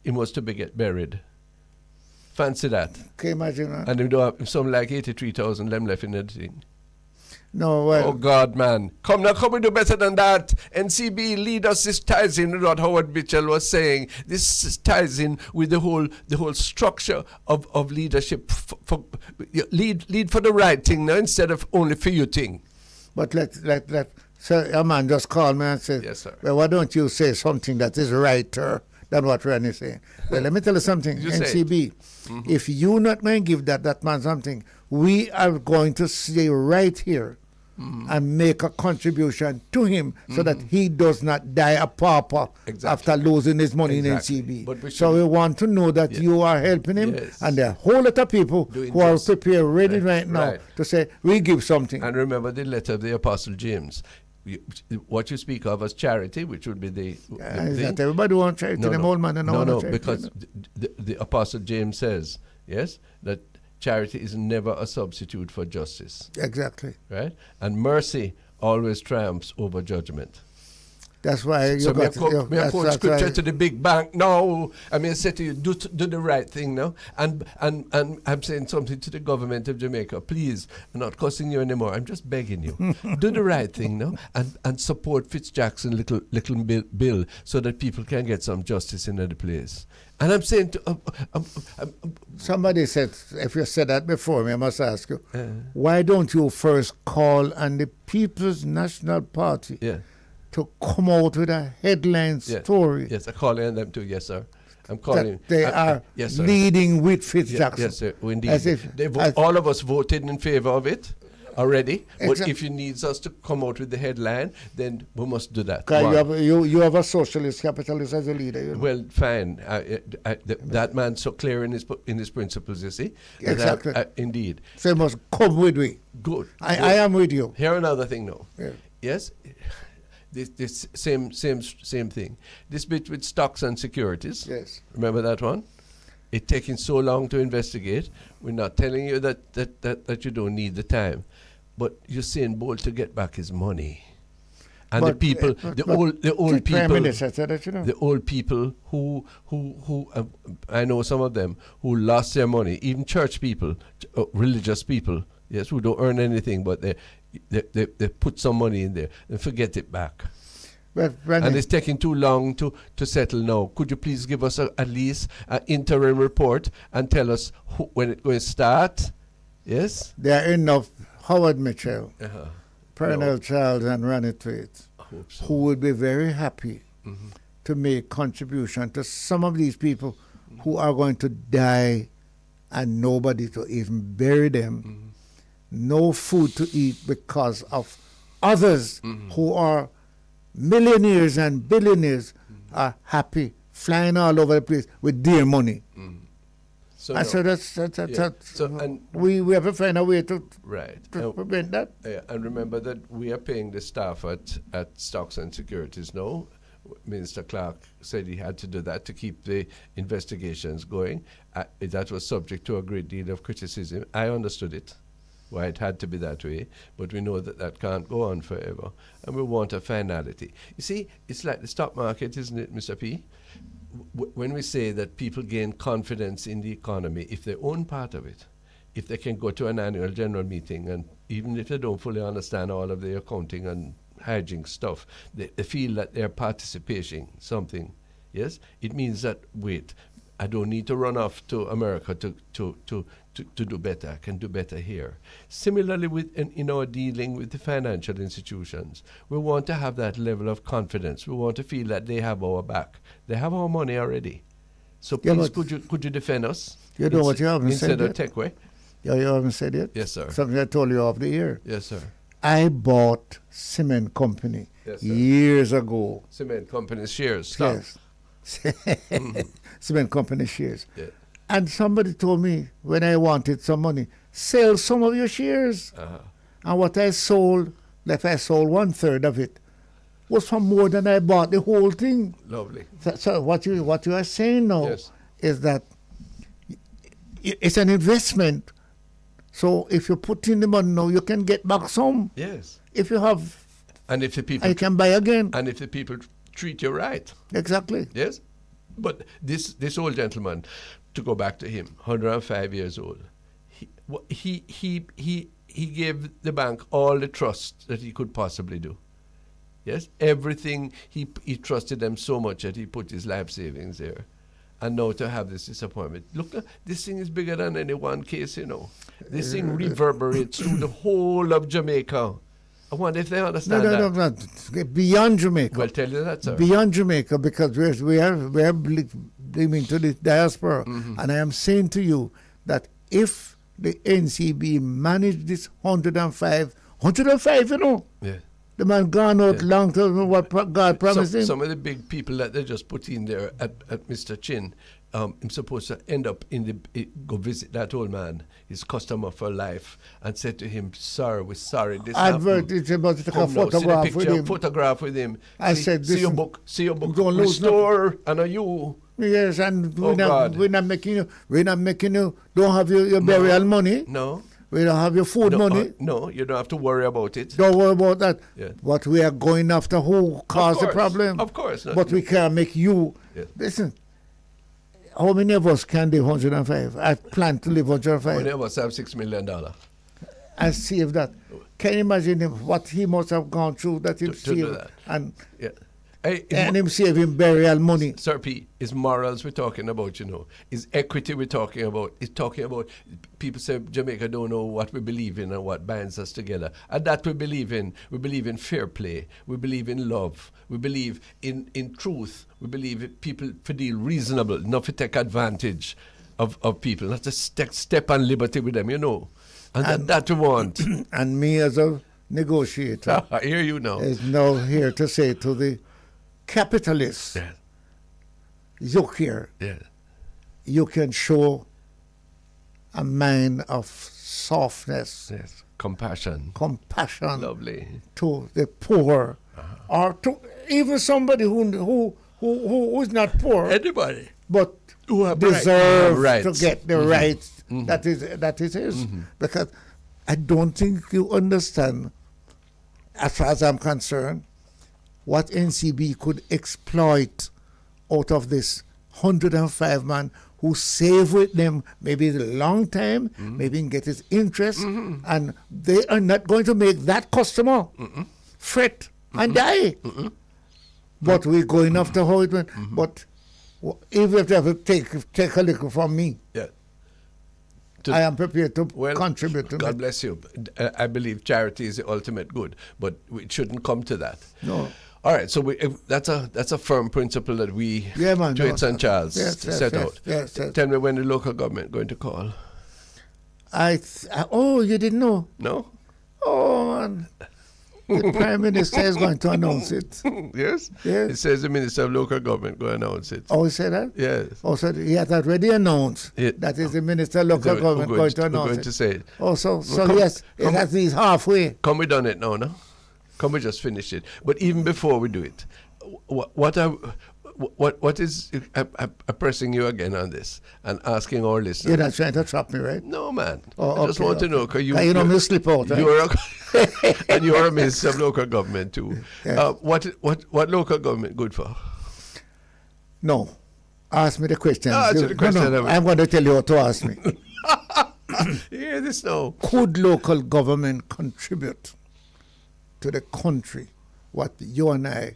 he must to be get buried. Fancy that. Can you imagine that? And he do have something like 83,000 them left in the thing. No, well... Oh God, man! Come now, come we do better than that. NCB lead us. This ties in with what Howard Mitchell was saying. This ties in with the whole structure of leadership. Lead for the right thing now instead of only for your thing. But let so a man just called me and said, Yes, sir. well, why don't you say something that is righter than what Randy is saying? Well, let me tell you something, You say NCB. If you're not going to give that man something, we are going to stay right here and make a contribution to him so that he does not die a pauper after losing his money in NCB. But so we want to know that you are helping him, and there are a whole lot of people who are prepared ready right now to say, we give something. And remember the letter of the Apostle James. What you speak of as charity, which would be the that everybody wants charity, them old man and no, because the Apostle James says, yes, that charity is never a substitute for justice. Exactly. Right? And mercy always triumphs over judgment. That's why you so got to quote scripture to the big bank now. I mean, I say to you, do the right thing now. And I'm saying something to the government of Jamaica. Please, I'm not cussing you anymore. I'm just begging you. Do the right thing now and support Fitzjackson little bill so that people can get some justice in the place. And I'm saying to... somebody said, if you said that before me, I must ask you, why don't you first call on the People's National Party to come out with a headline story? Yes, I'm calling on them too, yes, sir. I'm calling. They are leading with Fitzjackson. Yes, sir, indeed. All of us voted in favor of it already, but if you need us to come out with the headline, then we must do that. You have a socialist capitalist as a leader. You know? Well, fine. That man's so clear in his principles, you see. Exactly. Indeed. So you must come with me. Good. I am with you. Here another thing now. Yeah. Yes? This same thing. This bit with stocks and securities. Yes. Remember that one? It taking so long to investigate. We're not telling you that you don't need the time, but you're saying Bolt to get back his money, and the people, the old people, the old people who I know some of them who lost their money, even church people, religious people, yes, who don't earn anything, but they put some money in there and forget it back. And it's taking too long to settle now. Could you please give us at least an interim report and tell us when it will start? Yes? There are enough Howard Mitchell, Pernell Charles and Ronnie Thwaites who would be very happy to make contribution to some of these people who are going to die and nobody to even bury them. No food to eat because of others who are millionaires and billionaires are happy flying all over the place with their money. So we have to find a way to prevent that. And remember that we are paying the staff at Stocks and Securities now. Minister Clark said he had to do that to keep the investigations going. That was subject to a great deal of criticism. I understood it, why it had to be that way, but we know that can't go on forever, and we want a finality. You see, it's like the stock market, isn't it, Mr. P? When we say that people gain confidence in the economy, if they own part of it, if they can go to an annual general meeting, and even if they don't fully understand all of the accounting and hygiene stuff, they feel that they're participating something, yes? It means that, wait, I don't need to run off to America to do better. I can do better here. Similarly, in our dealing with the financial institutions, we want to have that level of confidence. We want to feel that they have our back. They have our money already. So please, could you defend us? You know what you haven't instead said of Techway? Yeah, you haven't said yet? Yes, sir. Something I told you off the air. Yes, sir. I bought cement company years ago. Cement company shares, stock. Yes. Cement company shares. Yeah. And somebody told me when I wanted some money, sell some of your shares. And what I sold, like I sold 1/3 of it, was for more than I bought the whole thing. Lovely. So what you are saying now is that it's an investment. So if you put in the money now, you can get back some. Yes. If you have, And if the people I can buy again. and if the people treat you right. Exactly. Yes. But this old gentleman, to go back to him, 105 years old, he gave the bank all the trust that he could possibly do. Yes, everything, he trusted them so much that he put his life savings there. And now to have this disappointment. Look, this thing is bigger than any one case, you know. This thing reverberates through the whole of Jamaica. I wonder if they understand that. No. Beyond Jamaica. Well, tell you that, sir. Beyond Jamaica, because we are believing to the diaspora. And I am saying to you that if the NCB managed this 105, you know, Yeah. the man gone out long to what God promised him. Some of the big people that they just put in there at Mr. Chin, I'm supposed to end up go visit that old man, his customer for life, and said to him, "Sir, we're sorry. This Advert is about to take a Come now, photograph see the with picture, him. photograph with him. I see, said, see your listen, book. don't lose Restore, and are you? Yes, and God. we're not making you don't have your burial money. No. We don't have your food money. No, you don't have to worry about it. Don't worry about that. Yeah. But we are going after who caused the problem. Of course. But we can't make you. Yeah. Listen, how many of us can live 105? I plan to live 105. Many of us have $6 million. And save that. Can you imagine what he must have gone through that he To do saved that. and Hey, him saving burial money? Sir P, is morals we're talking about, you know. Is equity we're talking about. It's talking about, people say Jamaica don't know what we believe in and what binds us together. And that we believe in. We believe in fair play. We believe in love. We believe in truth. We believe in people to deal reasonable, not to take advantage of people, not to step on liberty with them, you know. And that we want. And me as a negotiator I hear you now. is now here to say to the capitalists, Yeah. look here, Yeah. you can show a mind of softness, Yes. Compassion. compassion Lovely. to the poor, or to even somebody who is not poor, Anybody. but Who have deserve rights. to get the rights that is his. Because I don't think you understand, as far as I'm concerned, what NCB could exploit out of this 105 man who save with them maybe a long time, maybe can get his interest, and they are not going to make that customer fret and die. But we're going after how it went. But even if they have to take a little from me, Yeah. I am prepared to Well, contribute to God it. bless you. I believe charity is the ultimate good, but it shouldn't come to that. No. All right, so that's a firm principle that we, Yeah, man, to St. Charles, set out. Yes. Tell me when the local government going to call. Oh, you didn't know? No? Oh, man. The Prime Minister is going to announce it. Yes? Yes. It says the Minister of Local Government going to announce it. Oh, he said that? Yes. Oh, so he has already announced that is the Minister of Local Government going to announce it. To say it. Oh, so come- yes, it has these halfway. Come we done it now, no? Come we just finished it. But even before we do it, what is pressing you again on this and asking our listeners? You're not trying to trap me, right? No, man. Oh, I just okay, want to know because you know me slip out. Right? you're and you're a minister of local government too. Yes. What local government good for? No. Ask me the question. Answer the question. No, I'm going to tell you what to ask me. Hear this now. Could local government contribute to the country what you and I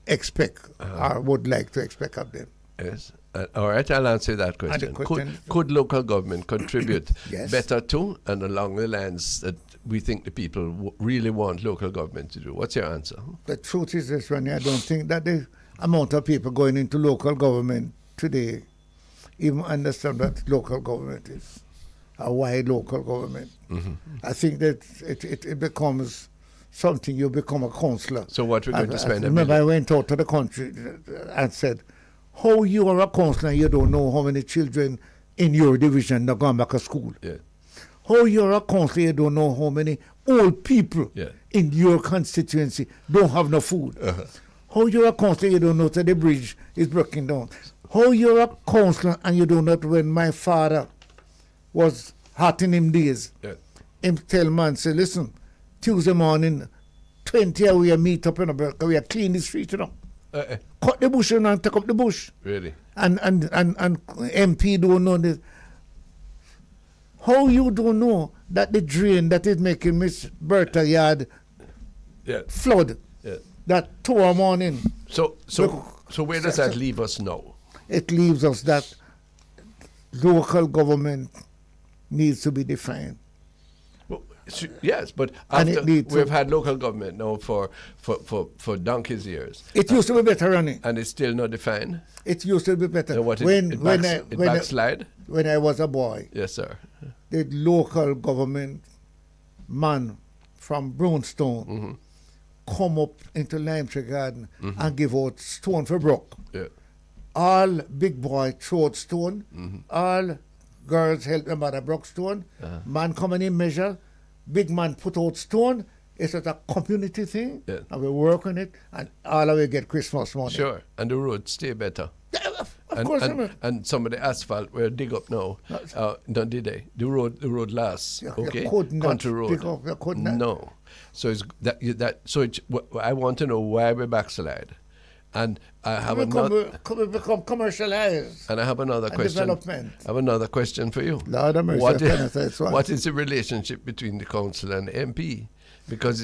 expect or would like to expect of them? Yes. All right, I'll answer that question. Could local government contribute Yes. better to and along the lines that we think the people really want local government to do? What's your answer? The truth is this, Ronnie, I don't think that the amount of people going into local government today even understand that local government is a wide local government. I think that it becomes something, you become a councillor. So what we're going to spend I remember I went out to the country and said, how you are a councillor and you don't know how many children in your division are going back to school? Yeah. How you are a councillor, you don't know how many old people in your constituency don't have no food. How you're a councillor, you don't know that the bridge is breaking down. How you're a councillor and you don't know when my father was hot in him days. Yeah. Him tell man, say, listen, Tuesday morning, 20 hour we meet up in a burger, we clean the street, you know. Cut the bush and take up the bush. Really? And MP don't know this. How you don't know that the drain that is making Miss Bertha yard flood that 2 a morning? So where does that leave us now? It leaves us that local government needs to be defined. Well, yes, but after we've had local government now for donkey's years. It used to be better running. And it's still not defined? It used to be better. It backslide? When I was a boy. Yes, sir. The local government man from Brownstone come up into Lime Tree Garden and give out stone for broke. Yeah. All big boy throw out stone. All girls help them at a broke stone. Man come in measure. Big man put out stone. It's a community thing. Yeah. And we work on it. And all of we get Christmas money. Sure. And the roads stay better. Of course. And some of the asphalt we're dig up now. Don't did they? The road lasts. Okay. Country road. You could not. No. So it's I want to know why we backslide. And I have become commercialized. And I have another question. Development. I have another question for you. Lord have mercy, what is the relationship between the council and the MP? Because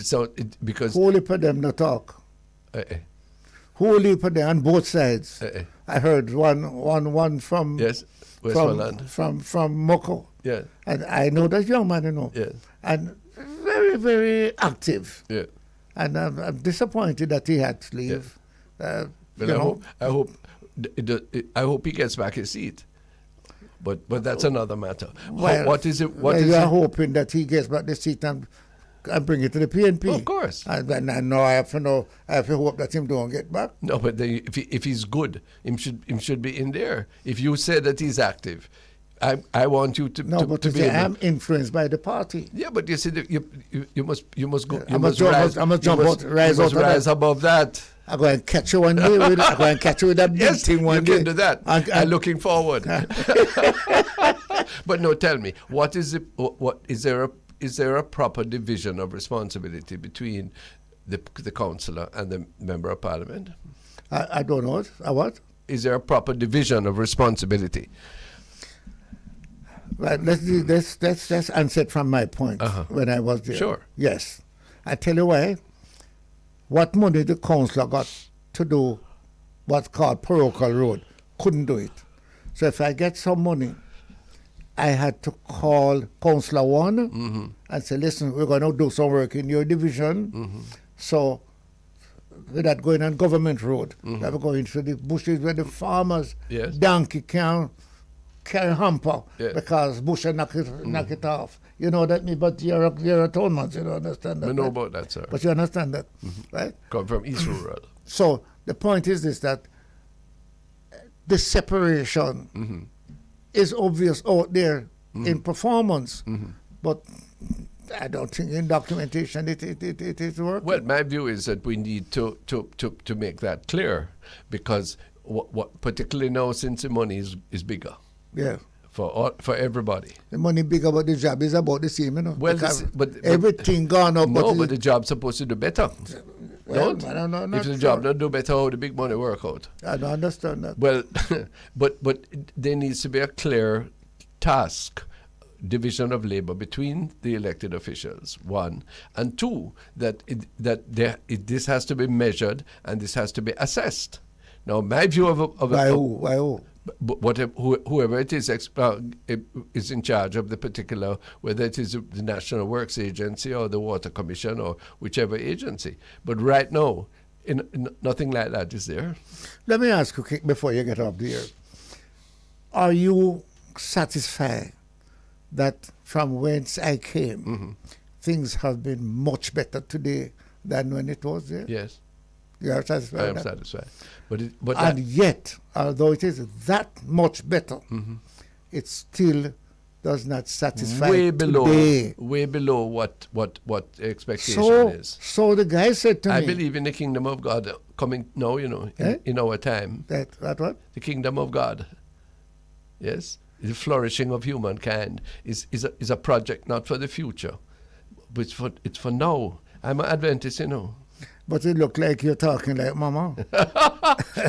because wholly for them to talk. Wholly for them on both sides. I heard one from from Moko. Yeah. And I know that young man, you know. Yes. And very, very active. Yeah. And I'm disappointed that he had to leave. Yeah. I hope he gets back his seat. But that's another matter. Well, what is it? You are hoping that he gets back the seat and bring it to the PNP. Well, of course. And I have to hope that him don't get back. No, but if he's good, him should be in there. If you say that he's active, I want you to be. I'm influenced by the party. Yeah, but you see, you must go. I must rise above that. I'm going to catch you one day. I'm going to catch you with that big thing one day. You can do that. I'm looking forward. But no, tell me, is there a proper division of responsibility between the councillor and the member of parliament? I don't know. What? Is there a proper division of responsibility? Right, let's answer it from my point when I was there. Sure. Yes. I tell you why. What money the councillor got to do what's called parochial road, couldn't do it. So if I get some money, I had to call Councillor 1 and say, listen, we're going to do some work in your division. So we're not going on government road. We're going to the bushes where the farmers, donkey can carry hamper because bush knock it off. You know that me, but you're a town man, so you don't understand that. I know about that, sir. But you understand that, right? Come from East Rural. So the point is this, that the separation is obvious out there in performance, but I don't think in documentation it is working. Well, my view is that we need to make that clear, because what particularly now, since the money is bigger. Yeah. For everybody. The money bigger, but the job is about the same, you know. Well, but everything gone up. No, but the job's supposed to do better. Well, I don't know. If the job don't do better, how the big money work out? I don't understand that. Well, but there needs to be a clear task division of labor between the elected officials, one, and two, that this has to be measured and this has to be assessed. Now, my view Why who? But whoever it is in charge of the particular, whether it is the National Works Agency or the Water Commission or whichever agency. But right now, nothing like that is there. Let me ask you quick before you get off the air. Are you satisfied that from whence I came, things have been much better today than when it was there? Yes. You are satisfied? I am satisfied. Yet, although it is that much better, it still does not satisfy today. Way below what expectation is. So the guy said to me, I believe in the kingdom of God coming now, in our time. That what? The kingdom of God. Yes. The flourishing of humankind is a project not for the future, but it's for now. I'm an Adventist, you know. But it look like you're talking like Mama.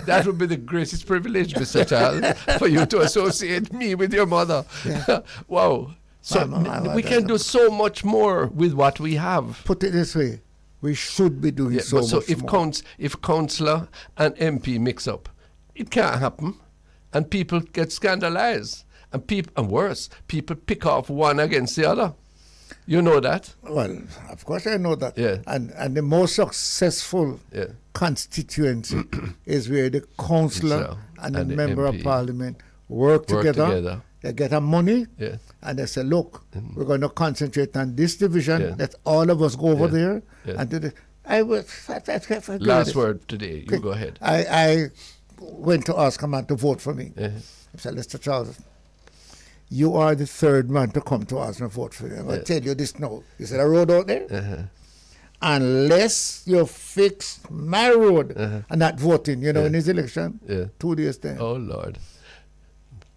That would be the greatest privilege, Mr. Charles, for you to associate me with your mother. Yeah. Wow. So we can do so much more with what we have. Put it this way, we should be doing so much more. If councillor and MP mix up, it can't happen, and people get scandalized, and worse, people pick off one against the other. You know that? Well, of course I know that. Yeah. And the most successful constituency is where the councillor and the member MP of parliament work together. They get our money, and they say, look, we're going to concentrate on this division. Let all of us go over there and do this. Last word today. You go ahead. I went to ask a man to vote for me. I said, Mr. Charles, you are the third man to come to ask me to vote for you. I'm going to tell you this now. You said a road out there? Unless you fix my road and not voting, in this election, 2 days then. Oh, Lord.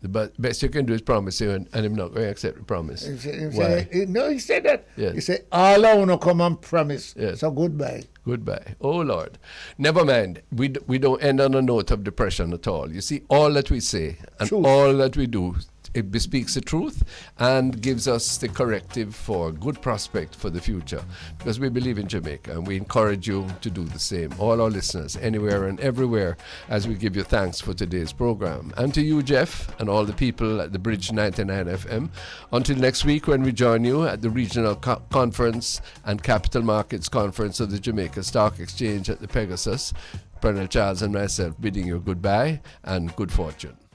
The best you can do is promise you, and I'm not going to accept the promise. Why? No, he said that. He said, all I want to come and promise. So goodbye. Goodbye. Oh, Lord. Never mind. We don't end on a note of depression at all. You see, all that we say and all that we do, it bespeaks the truth and gives us the corrective for good prospect for the future, because we believe in Jamaica and we encourage you to do the same. All our listeners, anywhere and everywhere, as we give you thanks for today's program. And to you, Jeff, and all the people at the Bridge 99 FM. Until next week, when we join you at the Regional Conference and Capital Markets Conference of the Jamaica Stock Exchange at the Pegasus, Colonel Charles and myself bidding you goodbye and good fortune.